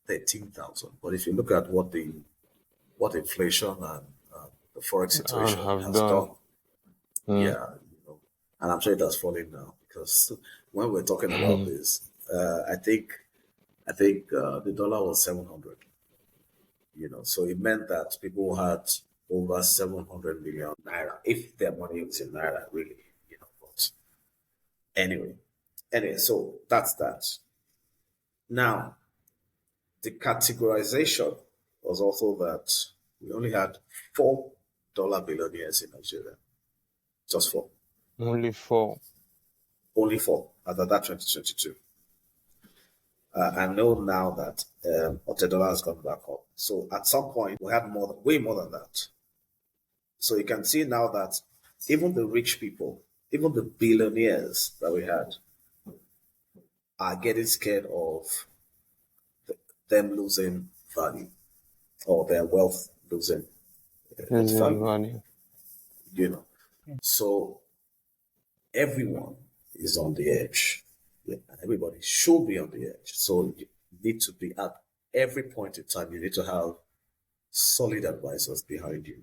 13,000. But if you look at what inflation and the forex situation has done, and I'm sure it has fallen now, because when we're talking about this, I think the dollar was 700. So it meant that people had over 700 million naira, if their money was in naira, really. But anyway, so that's that. Now, the categorization was also that we only had $4 billionaires in Nigeria. Just 4. Only 4. Only 4 as of that 2022. I know now that the dollar has gone back up. So at some point, we had way more than that. So you can see now that even the rich people, even the billionaires that we had, are getting scared of them losing value or their wealth losing value. So everyone is on the edge. Everybody should be on the edge. So you need to be at every point in time, you need to have solid advisors behind you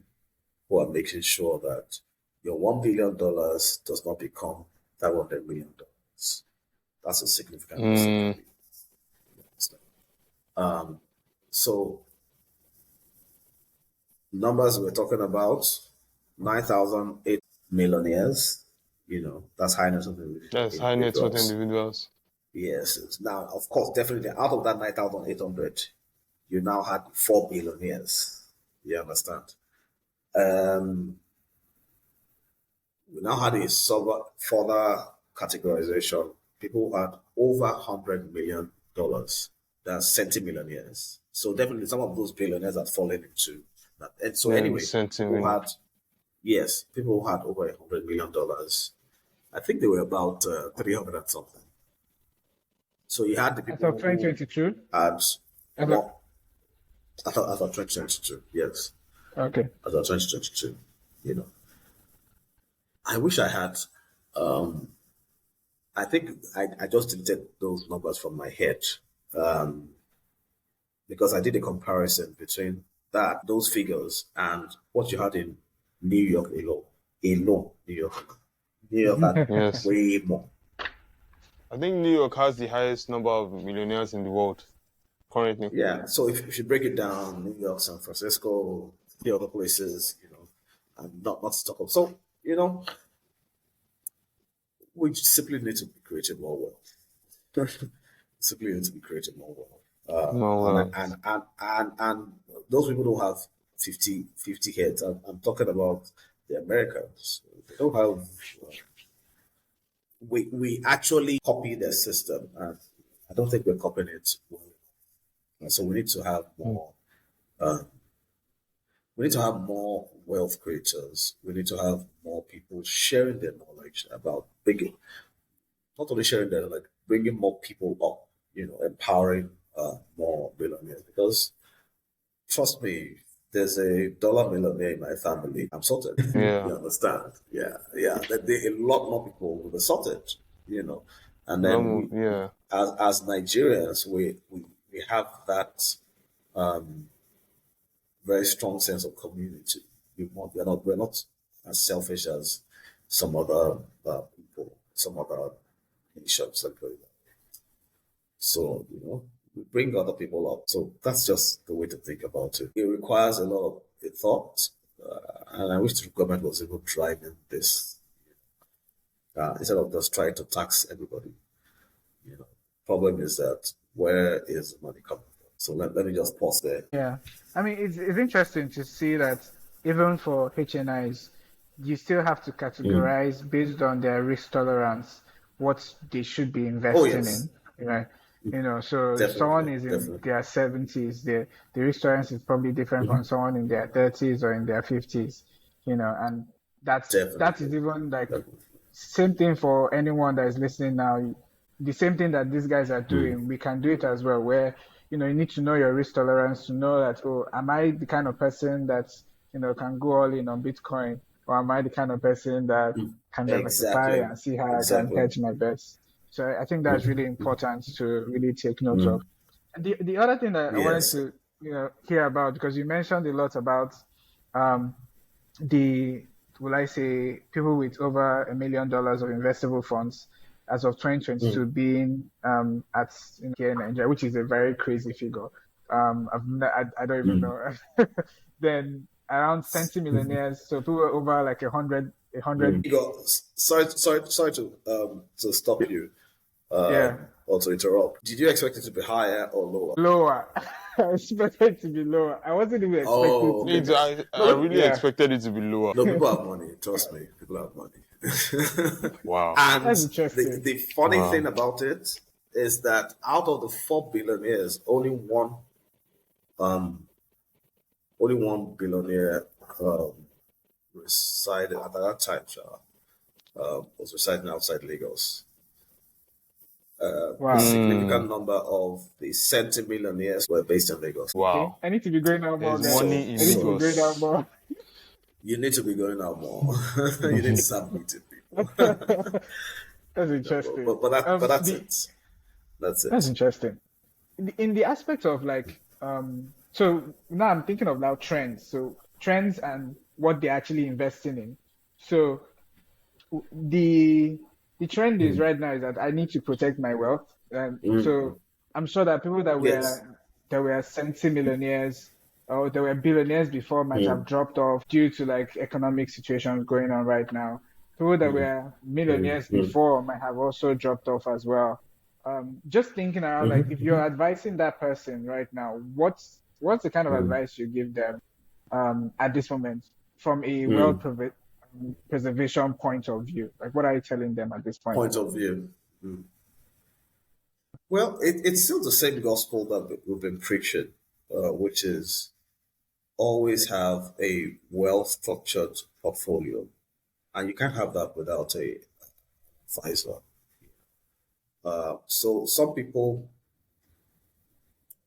who are making sure that your $1 billion does not become that $100 million. That's a significant mistake. So numbers we're talking about, 9,008 millionaires, that's high net worth individuals. That's high net worth individuals. Yes. Now, of course, definitely out of that 9,800, you now had 4 billionaires. You understand? We now had a further categorization. People who had over $100 million. That's centimillionaires. So definitely some of those billionaires have fallen into that. And so anyway, people who had over $100 million. I think they were about 300 and something. So you had the people. As of 2022? As of 2022, yes. Okay. As of 2022, I wish I had. I think I just deleted those numbers from my head because I did a comparison between those figures and what you had in New York alone. New York had way more. I think New York has the highest number of millionaires in the world currently. Yeah, so if you break it down, New York, San Francisco, the other places, and not Stockholm. So, we simply need to be creating more wealth. Simply need to be creating more wealth. And those people don't have 50 heads. I'm talking about the Americans. They don't have. We actually copy their system, and I don't think we're copying it well. And so we need to have more. We need to have more wealth creators. We need to have more people sharing their knowledge about not only sharing their knowledge, bringing more people up. Empowering more billionaires. Because trust me, there's a dollar millionaire in my family. I'm sorted. Yeah. You understand? Yeah. A lot more people will be sorted. And then as Nigerians, we have that very strong sense of community. We're not as selfish as some other people, some other nations. So, we bring other people up. So that's just the way to think about it. It requires a lot of thought, and I wish the government was able to driving this instead of just trying to tax everybody. Problem is that where is the money coming from? So let me just pause there. Yeah, I mean it's interesting to see that even for HNIs, you still have to categorize based on their risk tolerance what they should be investing in, right? So if someone is in their 70s, the risk tolerance is probably different from someone in their 30s or in their 50s, and that is even like same thing for anyone that is listening now. The same thing that these guys are doing, we can do it as well, where, you need to know your risk tolerance to know that, am I the kind of person that, can go all in on Bitcoin, or am I the kind of person that can diversify and see how I can hedge my bets? So I think that's really important to really take note of. And the other thing that I wanted to hear about, because you mentioned a lot about people with over $1 million of investable funds as of 2022 being here in Nigeria, which is a very crazy figure. I don't even know. Then around 20 millionaires, so people over like 100. Sorry to stop you. Or to interrupt. Did you expect it to be higher or lower? Lower. I expected it to be lower. I wasn't even expecting it to be I really expected it to be lower. No, people have money. Trust me. People have money. Wow. And that's interesting. The funny thing about it is that out of the 4 billionaires, only one billionaire resided at that time, was residing outside Lagos. A significant number of the centimillionaires were based in Lagos. Wow. Okay. I need to be going out more. Money in Lagos. You need to be going out more. You need to start meeting people. That's interesting. But that's it. That's it. That's interesting. In the aspect of so now I'm thinking of now trends. So trends and what they're actually investing in. So the trend is right now is that I need to protect my wealth. So I'm sure that people that were centimillionaires or they were billionaires before might have dropped off due to economic situations going on right now. People that were millionaires before might have also dropped off as well. just thinking around, like if you're advising that person right now, what's the kind of advice you give them at this moment from a preservation point of view? Like, what are you telling them at this point? Point of view. Well, it's still the same gospel that we've been preaching, which is always have a well-structured portfolio. And you can't have that without a advisor. So some people,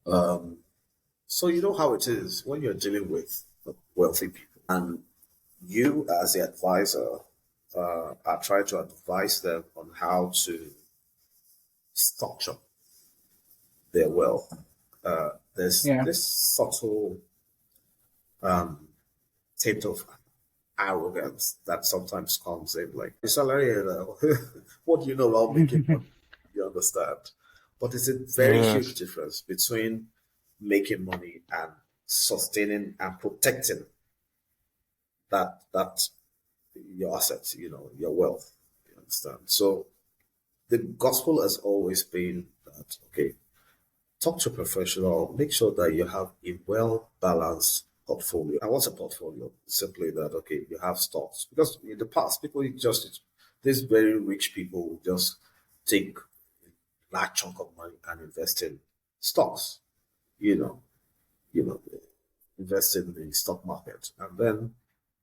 so you know how it is when you're dealing with wealthy people, and you as the advisor are trying to advise them on how to structure their wealth. There's this subtle tint of arrogance that sometimes comes in, like, the salary, what do you know about making money? You understand? But it's a very huge difference between making money and sustaining and protecting that your assets, your wealth. You understand? So the gospel has always been that, okay, talk to a professional, make sure that you have a well-balanced portfolio. And what's a portfolio? Simply that, okay, you have stocks. Because in the past, these very rich people would just take a large chunk of money and invest in stocks, invest in the stock market. And then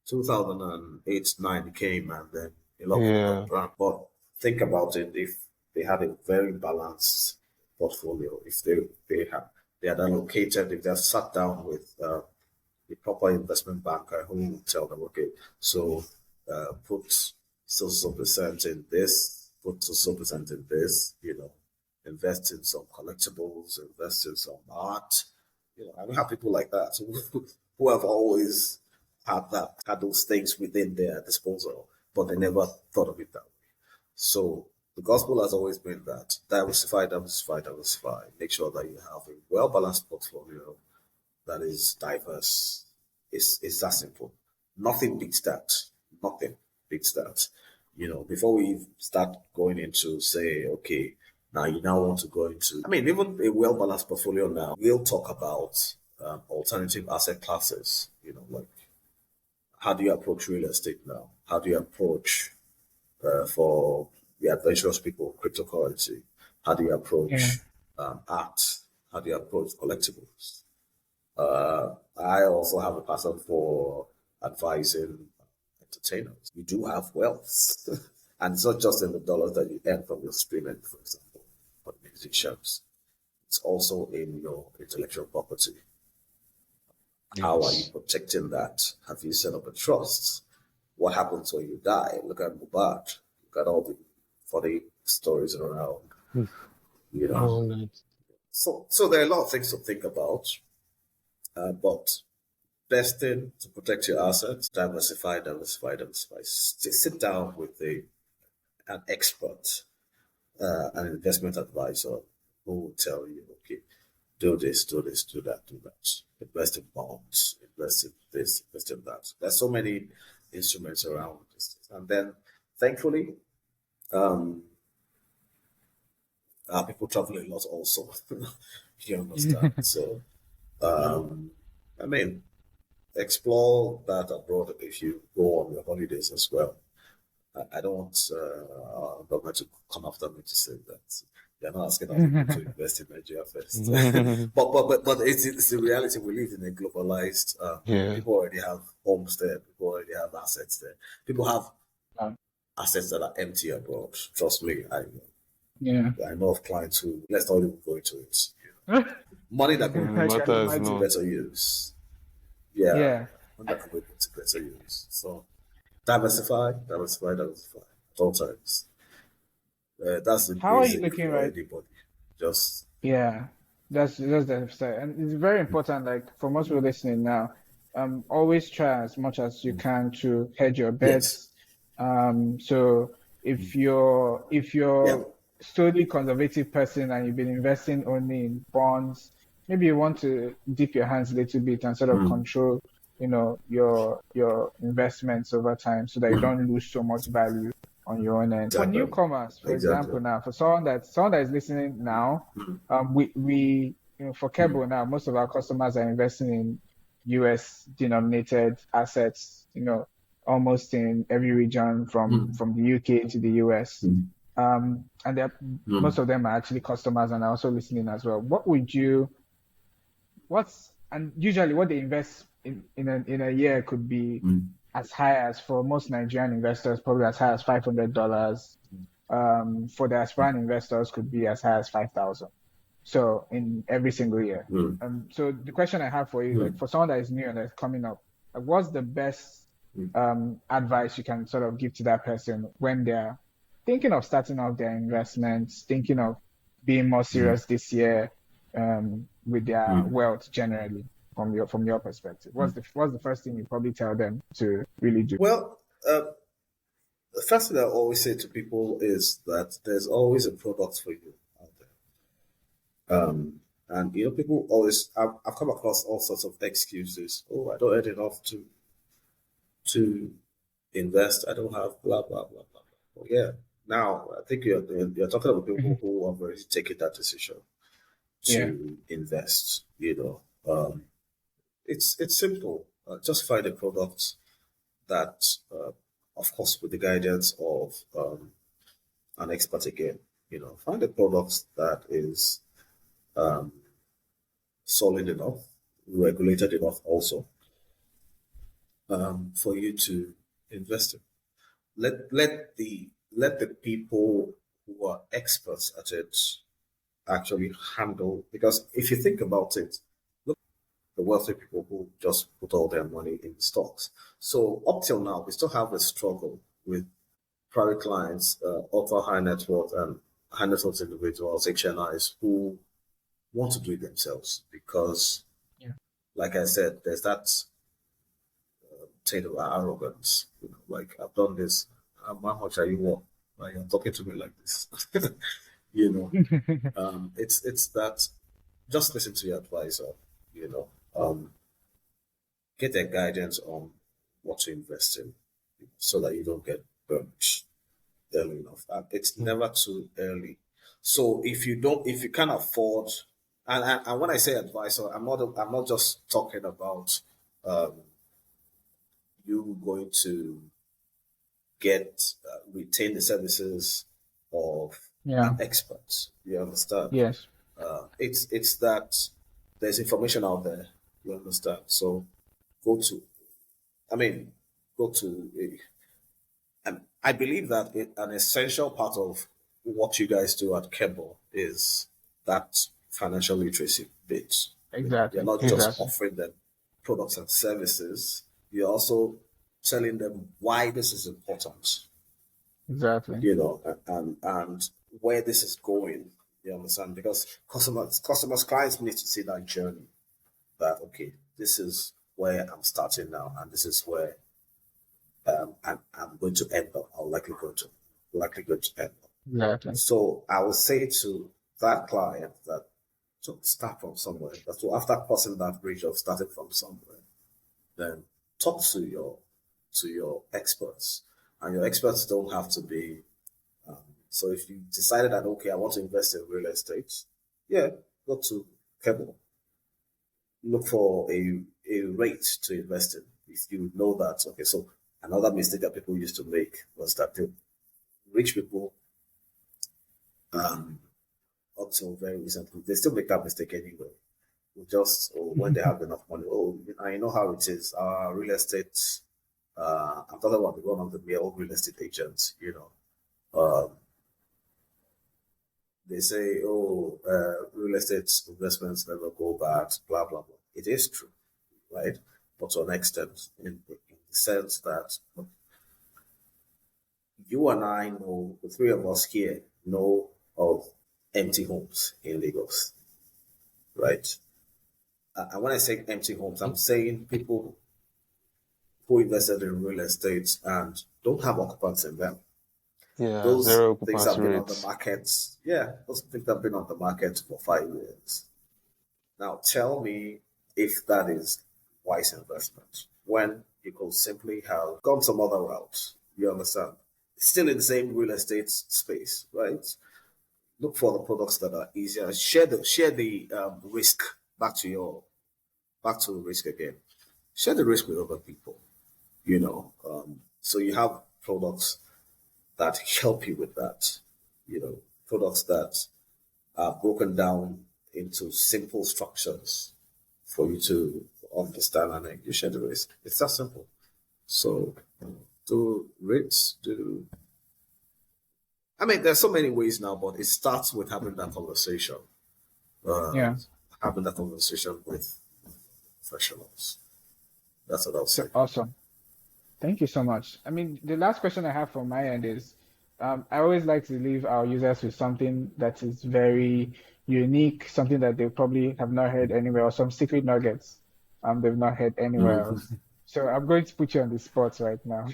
2008-9 came, and then a lot of people ran. But think about it, if they had a very balanced portfolio, if they had allocated, if they had sat down with a proper investment banker who would tell them, okay, so put so percent in this, put so percent in this, invest in some collectibles, invest in some art. I we have people like that who have always had those things within their disposal, but they never thought of it that way. So the gospel has always been that diversify. Make sure that you have a well-balanced portfolio that is diverse. It's that simple. Nothing beats that. Nothing beats that. Before we start going into, say, okay, now you want to go into, even a well-balanced portfolio now, we'll talk about alternative asset classes, like how do you approach real estate now? How do you approach, for the adventurous people, cryptocurrency? How do you approach art? How do you approach collectibles? I also have a passion for advising entertainers. You do have wealth. And it's not just in the dollars that you earn from your streaming, for example, but musicians. It's also in your intellectual property. Yes. How are you protecting that? Have you set up a trust? What happens when you die? Look at Mubad. Look at all the funny stories around. So there are a lot of things to think about. But best thing to protect your assets, diversify. Sit down with an expert, an investment advisor who will tell you, okay, do this, do that. Invest in bonds, invest in this, invest in that. There's so many instruments around this. And then, thankfully, people travel a lot also. You understand? So, explore that abroad if you go on your holidays as well. I don't want government to come after me to say that they're not asking us to invest in Nigeria first. but it's the reality. We live in a globalized. People already have homes there. People already have assets there. People have assets that are empty abroad. Trust me, I know of clients who, let's not even go into it. Money that can be put to better use. Money that can be put to better use. So diversify at all times. That's the how are you basic looking for right? anybody. Just that's the style, and it's very important. Like for most people listening now, always try as much as you can to hedge your bets. So if you're solely conservative person and you've been investing only in bonds, maybe you want to dip your hands a little bit and sort of control, your investments over time so that you don't lose so much value on your own end. For Exactly. newcomers, for example, now for someone that is listening now, we for Kebo now, most of our customers are investing in US-denominated assets, almost in every region from the UK to the US. And most of them are actually customers and are also listening as well. And usually what they invest in a year could be as high as, for most Nigerian investors, probably as high as $500. For the aspiring investors, could be as high as 5,000. So in every single year. So the question I have for you, like for someone that is new and that's coming up, like what's the best advice you can sort of give to that person when they're thinking of starting off their investments, thinking of being more serious this year with their wealth generally? From your perspective, what's the first thing you probably tell them to really do? Well, the first thing I always say to people is that there's always a product for you out there. And people always, I've come across all sorts of excuses. Oh, I don't earn enough to invest. I don't have blah blah blah blah. Well, yeah. Now I think you're talking about people who have already taken that decision to invest. It's simple. Just find a product that, of course, with the guidance of an expert again, find a product that is solid enough, regulated enough also, for you to invest in. Let the people who are experts at it actually handle, because if you think about it, the wealthy people who just put all their money in stocks. So up till now, we still have a struggle with private clients, ultra high net worth and high net worth individuals, HNIs, who want to do it themselves because, like I said, there's that state of arrogance. Like, I've done this. How much are you worth? Like, you're talking to me like this. It's that. Just listen to your advisor. Get their guidance on what to invest in so that you don't get burnt early enough. It's never too early. So if you can't afford, and when I say advisor, I'm not just talking about you going to retain the services of an expert. You understand? Yes. It's that there's information out there. You understand? So go to and I believe that an essential part of what you guys do at Kemble is that financial literacy bit. Exactly. You're not just offering them products and services, you're also telling them why this is important. Exactly. And where this is going. You understand? Because clients need to see that journey. That this is where I'm starting now, and this is where I'm going to end up. I'm likely going to end up. Exactly. So I will say to that client that to start from somewhere. So after crossing that bridge of starting from somewhere, then talk to your experts, and your experts don't have to be. So if you decided that I want to invest in real estate, go to Kebble. Look for a rate to invest in. If you know that, so another mistake that people used to make was that rich people, up till very recently, they still make that mistake anyway. When they have enough money, I know how it is. Real estate, I'm talking about one of the real real estate agents, they say, real estate investments never go bad, blah, blah, blah. It is true, right? But to an extent, in the sense that you and I know, the three of us here know of empty homes in Lagos, right? And when I say empty homes, I'm saying people who invested in real estate and don't have occupants in them. Yeah, those zero things have been on rates. the market. Yeah, those things have been on the market for 5 years. Now, tell me if that is wise investment when you could simply have gone some other route. You understand? still in the same real estate space, right? Look for the products that are easier. Share the risk. Back to risk again. Share the risk with other people. So you have products that help you with that. Products that are broken down into simple structures for you to understand, and then you share the risk. It's that simple. So do rates, there's so many ways now, but it starts with having that conversation. Having that conversation with professionals. That's what I'll say. Awesome. Thank you so much. The last question I have from my end is, I always like to leave our users with something that is very unique, something that they probably have not heard anywhere, or some secret nuggets they've not heard anywhere else. So I'm going to put you on the spot right now.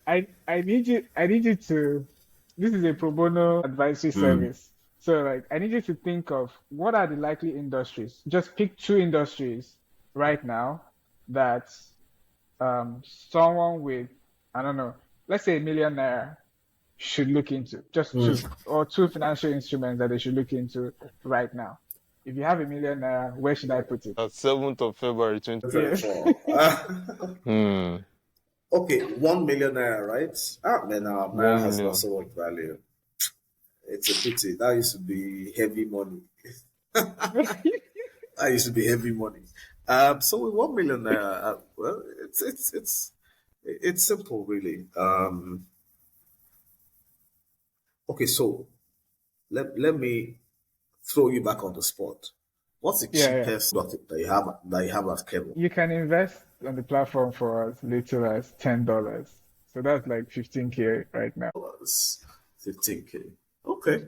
I need you to, this is a pro bono advisory service. So I need you to think of what are the likely industries. Just pick 2 industries right now that someone with, I don't know, let's say $1 million should look into. Just 2, or 2 financial instruments that they should look into right now. If you have $1 million, where should I put it? 7th of February 2024. Okay, $1 million, right? Naira has not so much value. It's a pity. That used to be heavy money. So with $1 million, well, it's simple, really. Okay, so let me throw you back on the spot. What's the cheapest that you have as cable? You can invest on the platform for as little as $10. So that's like $15K right now. $15K. Okay.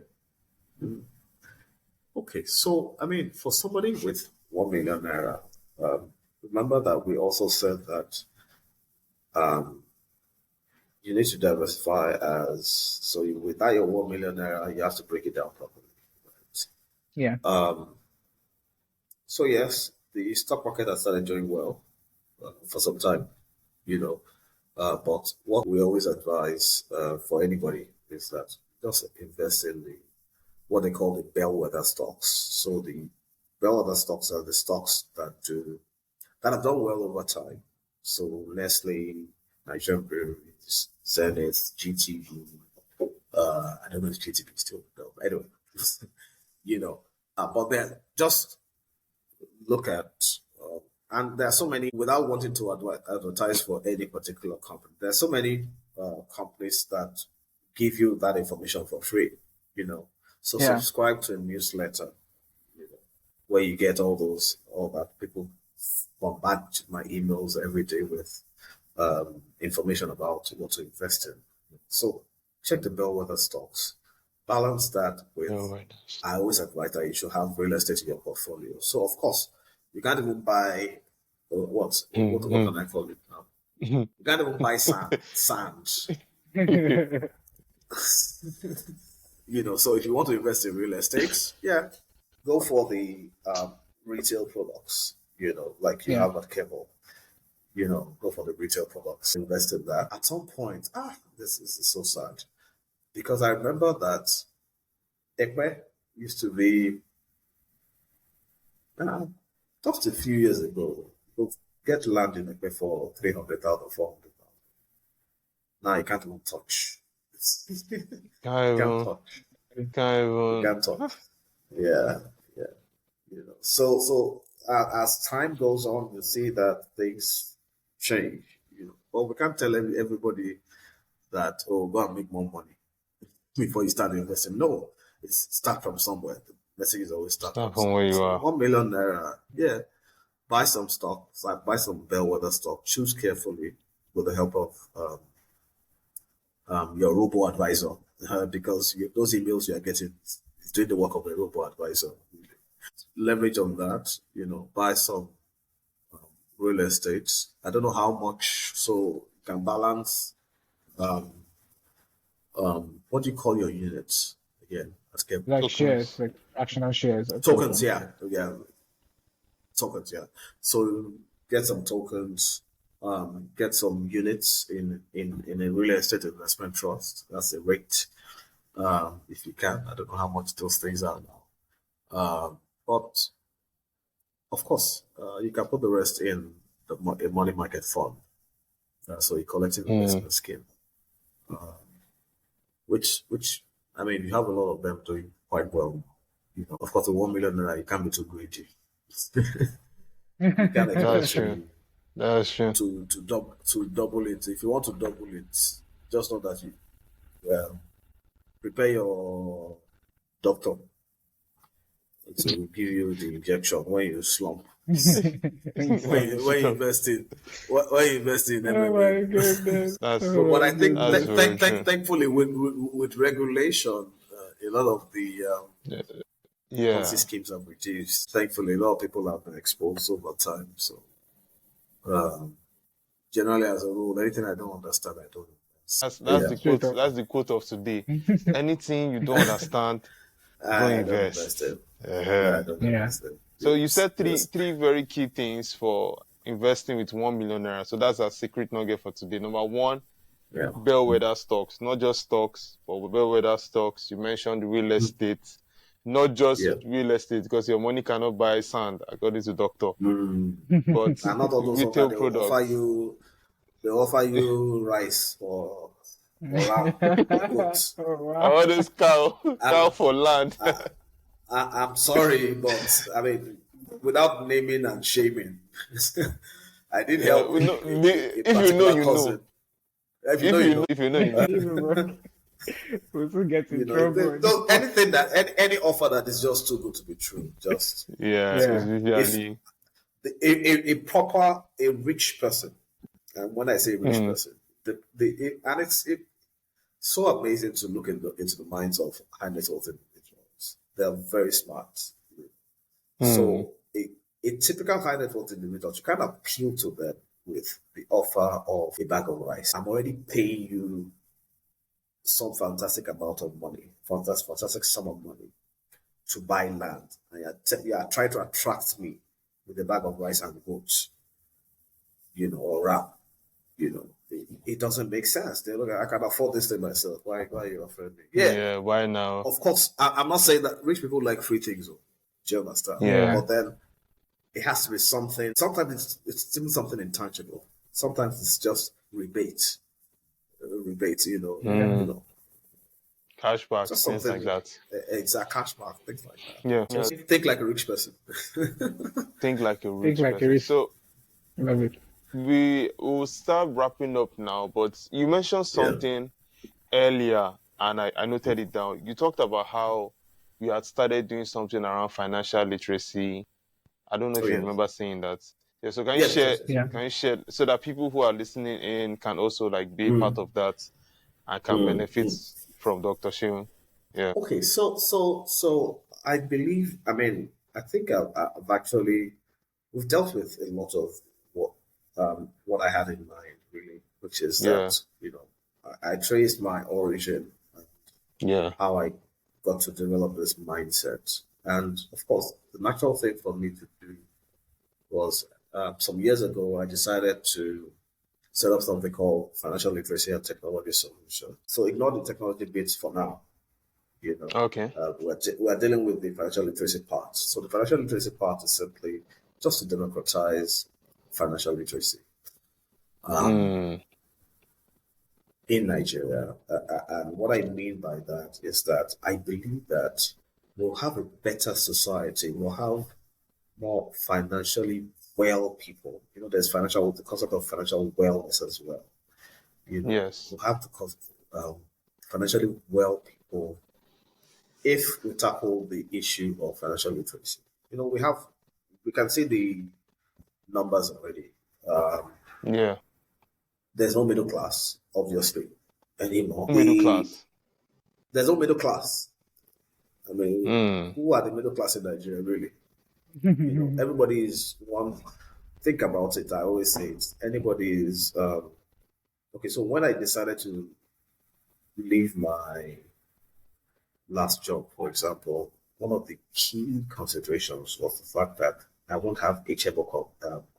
Okay. So for somebody with 1 million naira, remember that we also said that you need to diversify without your 1 million naira, you have to break it down properly. Right? Yeah. So yes, the stock market has started doing well for some time, but what we always advise for anybody is that just invest in what they call the bellwether stocks. So the bellwether stocks are the stocks that have done well over time. So Nestle, Nigerian Breweries, Zenith, GTV. I don't know if GTV is still no. Anyway, but then just look at, and there are so many, without wanting to advertise for any particular company, there are so many companies that give you that information for free, So subscribe to a newsletter, where you get all that people bombard my emails every day with information about what to invest in. So check the bellwether stocks. Balance that with, I always advise that you should have real estate in your portfolio. So of course, you can't even buy, what can I call it now? You can't even buy sand. So if you want to invest in real estate, go for the retail products, like you have at cable. Go for the retail products, invest in that. At some point, this is so sad. Because I remember that Ekpe used to be, just a few years ago, you'll get land in Ekpe for 300,000, 400,000. Now you can't even touch. You can't touch. Yeah. So as time goes on, you see that things change. But we can't tell everybody that, go and make more money before you start investing. No, it's start from somewhere. The message is always start from where you are. 1 million naira, buy some stock, buy some bellwether stock, choose carefully with the help of your robo-advisor, because those emails you are getting is doing the work of a robo-advisor. Leverage on that, buy some real estate. I don't know how much, so you can balance. What do you call your units again? Like shares, like fractional shares. Tokens, tokens, So get some tokens, get some units in a real estate investment trust. That's a rate. If you can, I don't know how much those things are now. But of course, you can put the rest in a money market fund. So a collective investment scheme, which I mean, you have a lot of them doing quite well. You know, of course, the 1 million naira, you can't be too greedy. You can't expect That's true. That's true. to double it. If you want to double it, just know that you prepare your doctor to give you the injection when you slump. when you invest in Oh my goodness. That's But I think That's very true. thankfully with regulation, a lot of the Yeah. policy schemes have reduced. Thankfully, a lot of people have been exposed over time. So generally, as a rule, anything I don't understand, I don't invest. That's Yeah. the Straight quote. up. That's the quote of today. Anything you don't understand, don't I don't invest. invest in. Uh-huh. I don't Yeah. invest in. So you said Yes. three very key things for investing with 1 million naira. So that's our secret nugget for today. Number one, Yeah. bellwether stocks, not just stocks, but bellwether stocks. You mentioned real estate, not just Yeah. real estate, because your money cannot buy sand, according to doctor, Mm. but And not all those retail they products. they offer you rice or ram or goat. Oh, wow. All this cow I'm, for land. I'm sorry, but I mean, without naming and shaming, I did Yeah, help we know, a if you know, particular you cousin. know. If you know, you know. If you know, you know. Even, bro. We'll soon get in You know, trouble. anything that any offer that is just too good to be true, just Yeah, Yeah. it's usually. a proper a rich person, and when I say rich person, and it's so amazing to look into the minds of high net worth individuals. They're very smart. So a typical high net worth individual, you can appeal to them with the offer of a bag of rice. I'm already paying you some fantastic amount of money, fantastic sum of money to buy land, and you are trying to attract me with a bag of rice and goats, or ram, it doesn't make sense. They look, I can afford this thing myself. Why are you offering me? Yeah, why now? Of course, I'm not saying that rich people like free things, do you understand? Yeah. But then it has to be something. Sometimes it's even something intangible. Sometimes it's just rebate, Cashback, just things something like that. exact cashback, things like that. Yeah. Just think like a rich person. Think like a rich Think like a person. rich- So Love it. we will start wrapping up now, but you mentioned something earlier, and I noted it down. You talked about how you had started doing something around financial literacy. I don't know if you remember saying that. Yeah, so can you share? Yeah. Can you share so that people who are listening in can also be part of that and can benefit from Dr. Seun? Yeah. Okay, so I believe. I mean, I think I've actually we've dealt with a lot of what I had in mind, really, which is that I traced my origin, how I got to develop this mindset, and of course, the natural thing for me to do was some years ago I decided to set up something called Financial Literacy and Technology Solution. So ignore the technology bits for now. Okay. We're dealing with the financial literacy part. So the financial literacy part is simply just to democratize financial literacy in Nigeria. And what I mean by that is that I believe that we'll have a better society. We'll have more financially well people. There's the concept of financial wellness as well. Yes. We'll have the concept of financially well people if we tackle the issue of financial literacy. We can see the numbers already. There's no middle class, obviously, anymore. There's no middle class. I mean, who are the middle class in Nigeria, really? Everybody is one. Think about it. I always say it. Anybody is okay. So when I decided to leave my last job, for example, one of the key considerations was the fact that I won't have HMO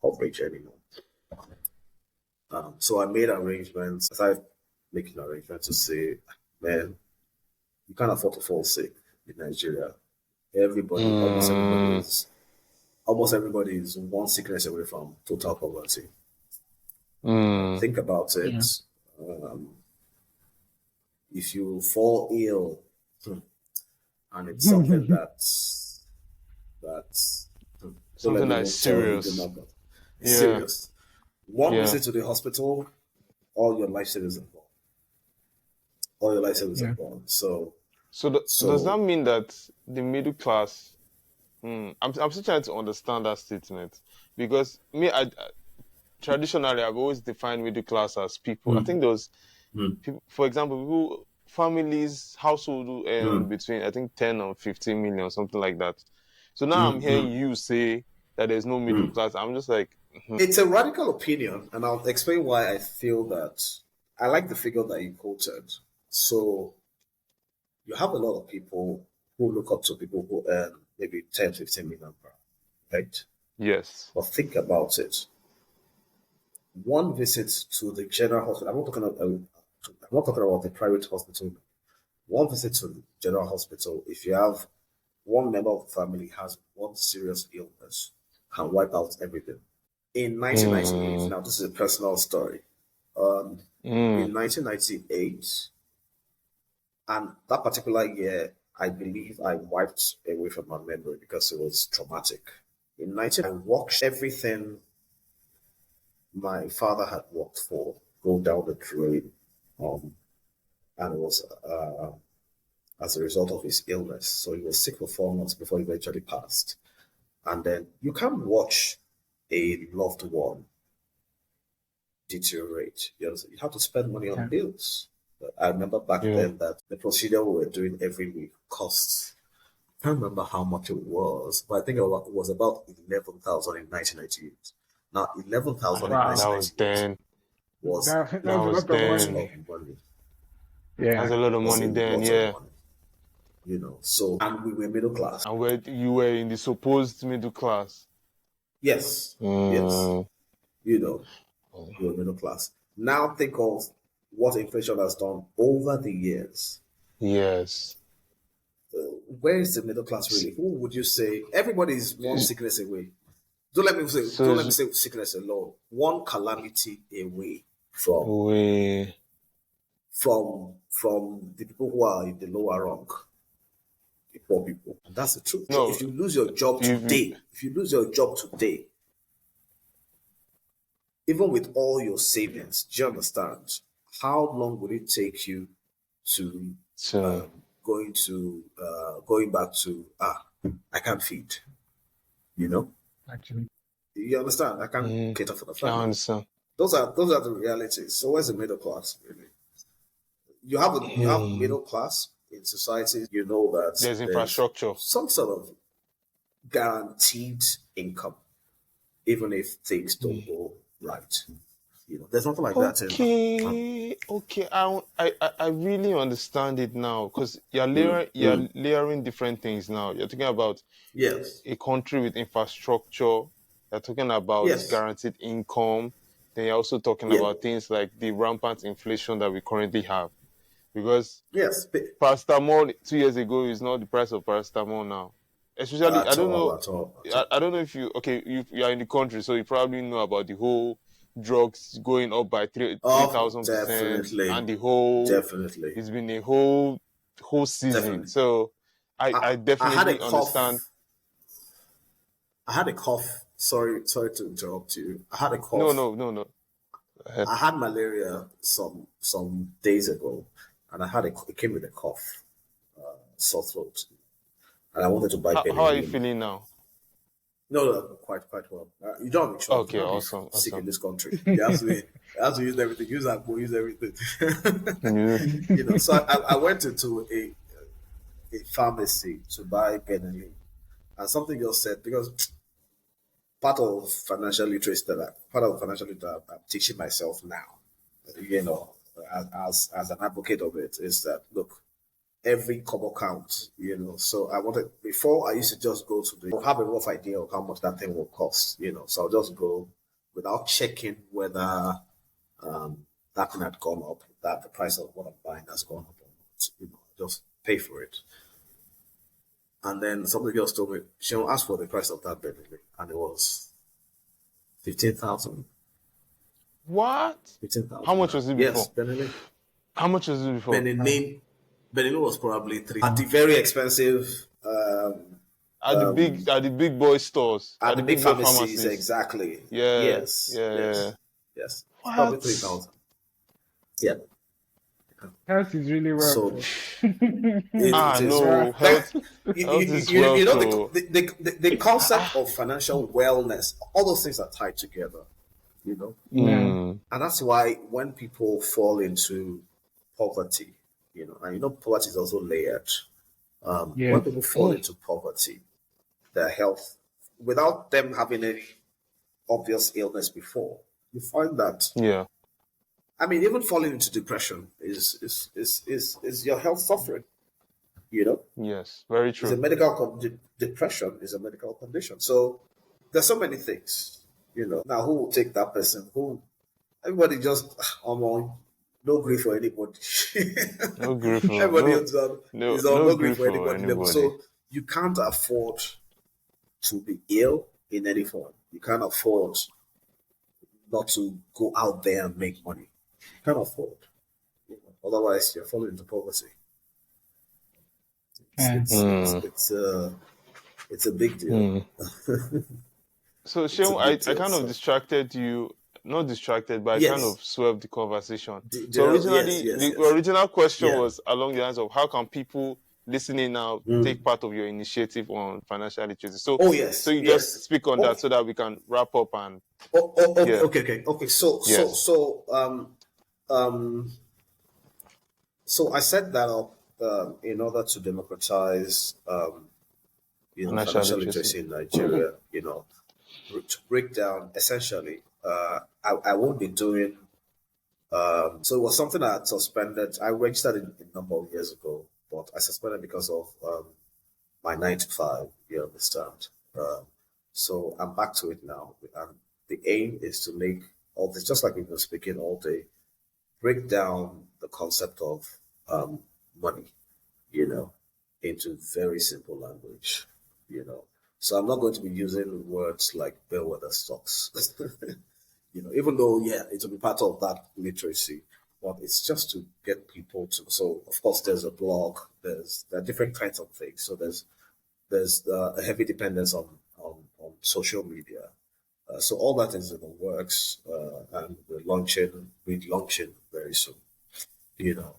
coverage anymore. So I made arrangements. I started making arrangements to say, man, you can't afford to fall sick in Nigeria. Almost everybody is one sickness away from total poverty. Think about it. If you fall ill, and it's something that's something that's serious. It's serious. One visit to the hospital, all your life savings are gone. All your life savings are gone. So does that mean that the middle class? I'm still trying to understand that statement, because traditionally I've always defined middle class as people. I think those people, for example, families, household who earn between, I think, 10 or 15 million, something like that. So now I'm hearing you say that there's no middle class. I'm just like, It's a radical opinion, and I'll explain why I feel that. I like the figure that you quoted. So you have a lot of people who look up to people who earn maybe 10, 15 million per annum, right? Yes. But think about it. One visit to the general hospital, I'm not talking about the private hospital. One visit to the general hospital, if you have one member of the family has one serious illness, can wipe out everything. In 1998, now this is a personal story. In 1998, and that particular year, I believe I wiped away from my memory because it was traumatic. In 19, I watched everything my father had worked for go down the drain, and it was as a result of his illness. So he was sick for 4 months before he eventually passed. And then you can't watch a loved one deteriorate. You have to spend money on bills. I remember back then that the procedure we were doing every week cost, I can't remember how much it was, but I think it was about 11,000 in 1998. Now, 11,000 in 1998 was a lot of money. Yeah, that's a lot of money then. You know, so, and we were middle class. And you were in the supposed middle class. Yes, yes. You know, we were middle class. Now think of what inflation has done over the years. Yes. Where is the middle class really? Who would you say? Everybody is one sickness away. Don't let me say sickness alone. One calamity away from the people who are in the lower rung, the poor people. And that's the truth. No, if you lose your job today, even with all your savings, do you understand? How long will it take you to going back to I can't feed, you know? Actually, you understand? I can't cater for the family. I understand. Those are the realities. So where's the middle class really? You have middle class in society. You know that there's infrastructure, some sort of guaranteed income, even if things don't go right. You know, there's nothing like that. Okay. I really understand it now, because you're layering different things now. You're talking about a country with infrastructure. You're talking about guaranteed income. Then you're also talking about things like the rampant inflation that we currently have. Because paracetamol 2 years ago is not the price of paracetamol now. Especially, I don't know if you are in the country, so you probably know about the whole drugs going up by 3,000%, and the whole it's been a whole season. Definitely. So I definitely understand. I had a cough. Sorry to interrupt you. I had a cough. No. I had malaria some days ago, and it came with a cough, sore throat, and I wanted to buy. How are you feeling now? No, quite well. You don't have a choice. Okay, awesome. Sick in this country. You have to use everything. Use everything. You know. So I went into a pharmacy to buy Benelli, and something just said, because part of financial literacy that I'm teaching myself now, you know, as an advocate of it, is that look, every kobo counts, you know. So before I used to just go to have a rough idea of how much that thing will cost, you know. So I'll just go without checking whether that thing had gone up, that the price of what I'm buying has gone up, just pay for it. And then somebody else told me, she asked for the price of that Bentley, and it was 15,000. What? 15,000. How much was it before? Yes, Bentley. How much was it before? Bentley was probably 3. At the very expensive. At the big boy stores. At the big boy pharmacies, exactly. Yeah. Yes. Yeah. Yes. What? Probably 3,000. Yeah. Health is really well. So, no, health is well. You know, the concept of financial wellness, all those things are tied together, you know? Mm. And that's why when people fall into poverty, you know, and poverty is also layered. When people fall into poverty, their health, without them having any obvious illness before, you find that even falling into depression is your health suffering, you know? Yes, very true. It's a medical depression is a medical condition. So there's so many things, you know. Now, who will take that person? Everybody just, no grief for anybody. No grief for everybody is no grief for anybody. So you can't afford to be ill in any form. You can't afford not to go out there and make money. You can't afford. You know, otherwise, you're falling into poverty. It's a big deal. So, Seun, I kind of distracted you. Not distracted, but I kind of swerved the conversation. So originally, the original question was along the lines of how can people listening now take part of your initiative on financial literacy. So, so you just speak on that so that we can wrap up and. Okay. So I set that up in order to democratize, financial literacy in Nigeria. You know, to break down essentially. I won't be doing. So it was something I had suspended. I registered a number of years ago, but I suspended because of my 9 to 5. You understand? So I'm back to it now, and the aim is to make all this, just like we've been speaking all day, break down the concept of money, you know, into very simple language, you know. So I'm not going to be using words like bellwether stocks. You know, even though, it will be part of that literacy, but it's just to get people to. So, of course, there's a blog. There are different kinds of things. So there's a heavy dependence on social media. So all that is in the works, and we're launching very soon. You know.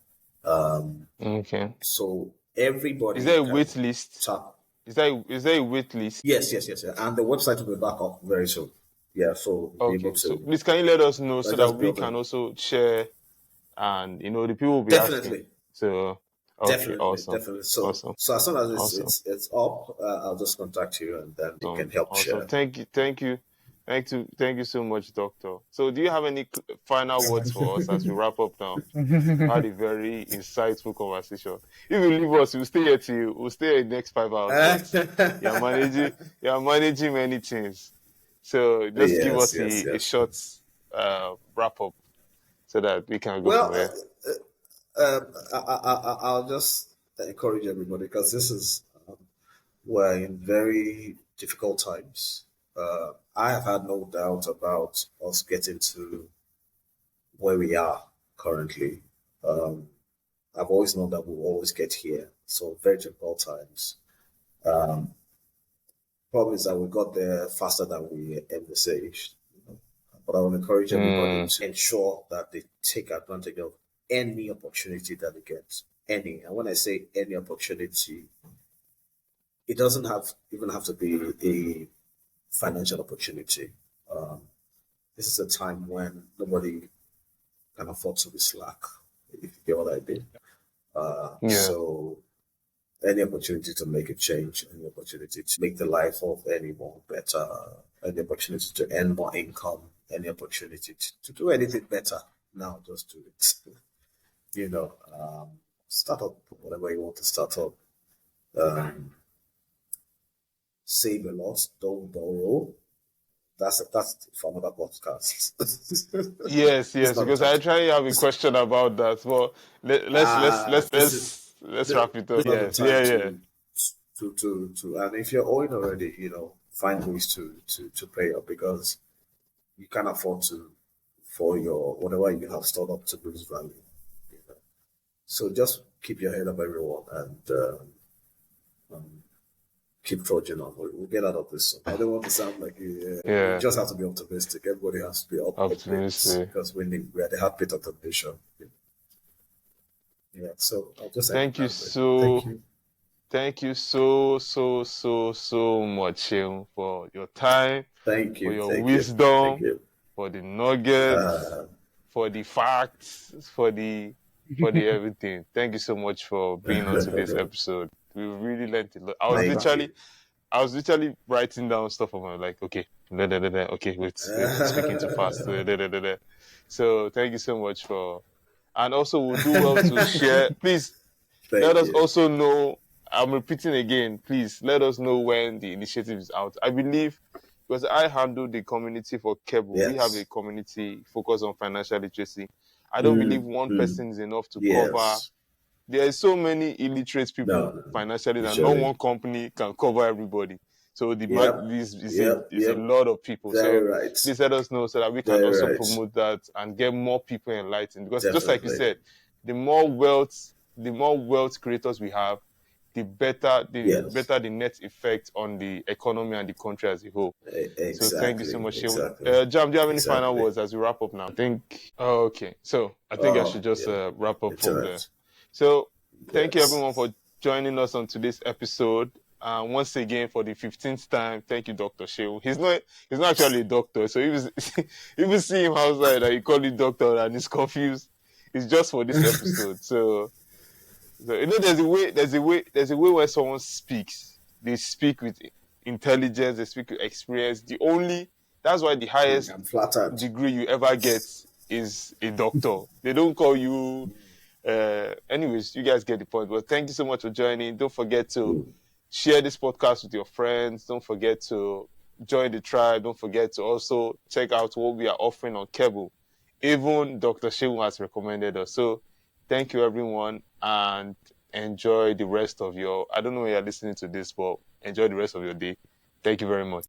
Okay. So everybody. Is there a wait list? Is there a wait list? Yes. And the website will be back up very soon. Yeah, so so please can you let us know so that we can also share, and the people will be asking. So definitely. So awesome. So as soon as it's up, I'll just contact you and then you can help share. Thank you so much, Doctor. So do you have any final words for us as we wrap up now? Had a very insightful conversation. If you leave us, we'll stay here the next 5 hours. You're managing many things. So just give us a short wrap up so that we can go from there. I'll just encourage everybody because this is we're in very difficult times. I have had no doubt about us getting to where we are currently. I've always known that we'll always get here. So very difficult times. Problem is that we got there faster than we envisaged. But I will encourage everybody to ensure that they take advantage of any opportunity that they get. Any. And when I say any opportunity, it doesn't even have to be a financial opportunity. This is a time when nobody can afford to be slack, if you get what I mean. So any opportunity to make a change, any opportunity to make the life of anyone better, any opportunity to earn more income, any opportunity to do anything better, now just do it. Start up whatever you want to start up. Save a lot, don't borrow. that's for another podcast. Yes, It's not because a I time. try to have a question about that. Well, This is let's wrap it up. this is not the Yes, time yeah. to and if you're owing already, find ways to pay up, because you can't afford to for your whatever you have stored up to lose value. You know? So just keep your head up, everyone, and um, keep trudging on. We'll get out of this. I don't want to sound like you just have to be optimistic. Everybody has to be optimistic, because we are the heartbeat of the nation. Yeah. So I'll just Thank you Thank you so much, Seun, for your time, Thank for you. your Thank wisdom, you. for the nuggets, Uh, for the facts, for the everything. Thank you so much for being on today's episode. We really learned a lot. I was literally writing down stuff on my like, okay, okay, wait, speaking too fast. So thank you so much and also we'll do well to share. Please let us also know. I'm repeating again, please let us know when the initiative is out. I believe, because I handle the community for Keble, we have a community focused on financial literacy. I don't believe one person is enough to cover. There are so many illiterate people financially that no one company can cover everybody. So this is a lot of people. Please let us know so that we can also promote that and get more people enlightened. Because just like you said, the more wealth creators we have, the better the net effect on the economy and the country as a whole. Exactly. So thank you so much. Exactly. Jam, do you have any final words as we wrap up now? Okay. So I think I should just wrap up from there. So thank you everyone for joining us on today's episode. Once again, for the 15th time, thank you, Dr. Seun. He's not actually a doctor, so if you see him outside and you call him doctor and he's confused, it's just for this episode. So there's a way where someone speaks. They speak with intelligence, they speak with experience. That's why the highest degree you ever get is a doctor. They don't call you anyways, you guys get the point. Well, thank you so much for joining. Don't forget to share this podcast with your friends. Don't forget to join the tribe. Don't forget to also check out what we are offering on Keble. Even Dr. Seun has recommended us. So thank you everyone, and enjoy the rest of I don't know when you're listening to this, but enjoy the rest of your day. Thank you very much.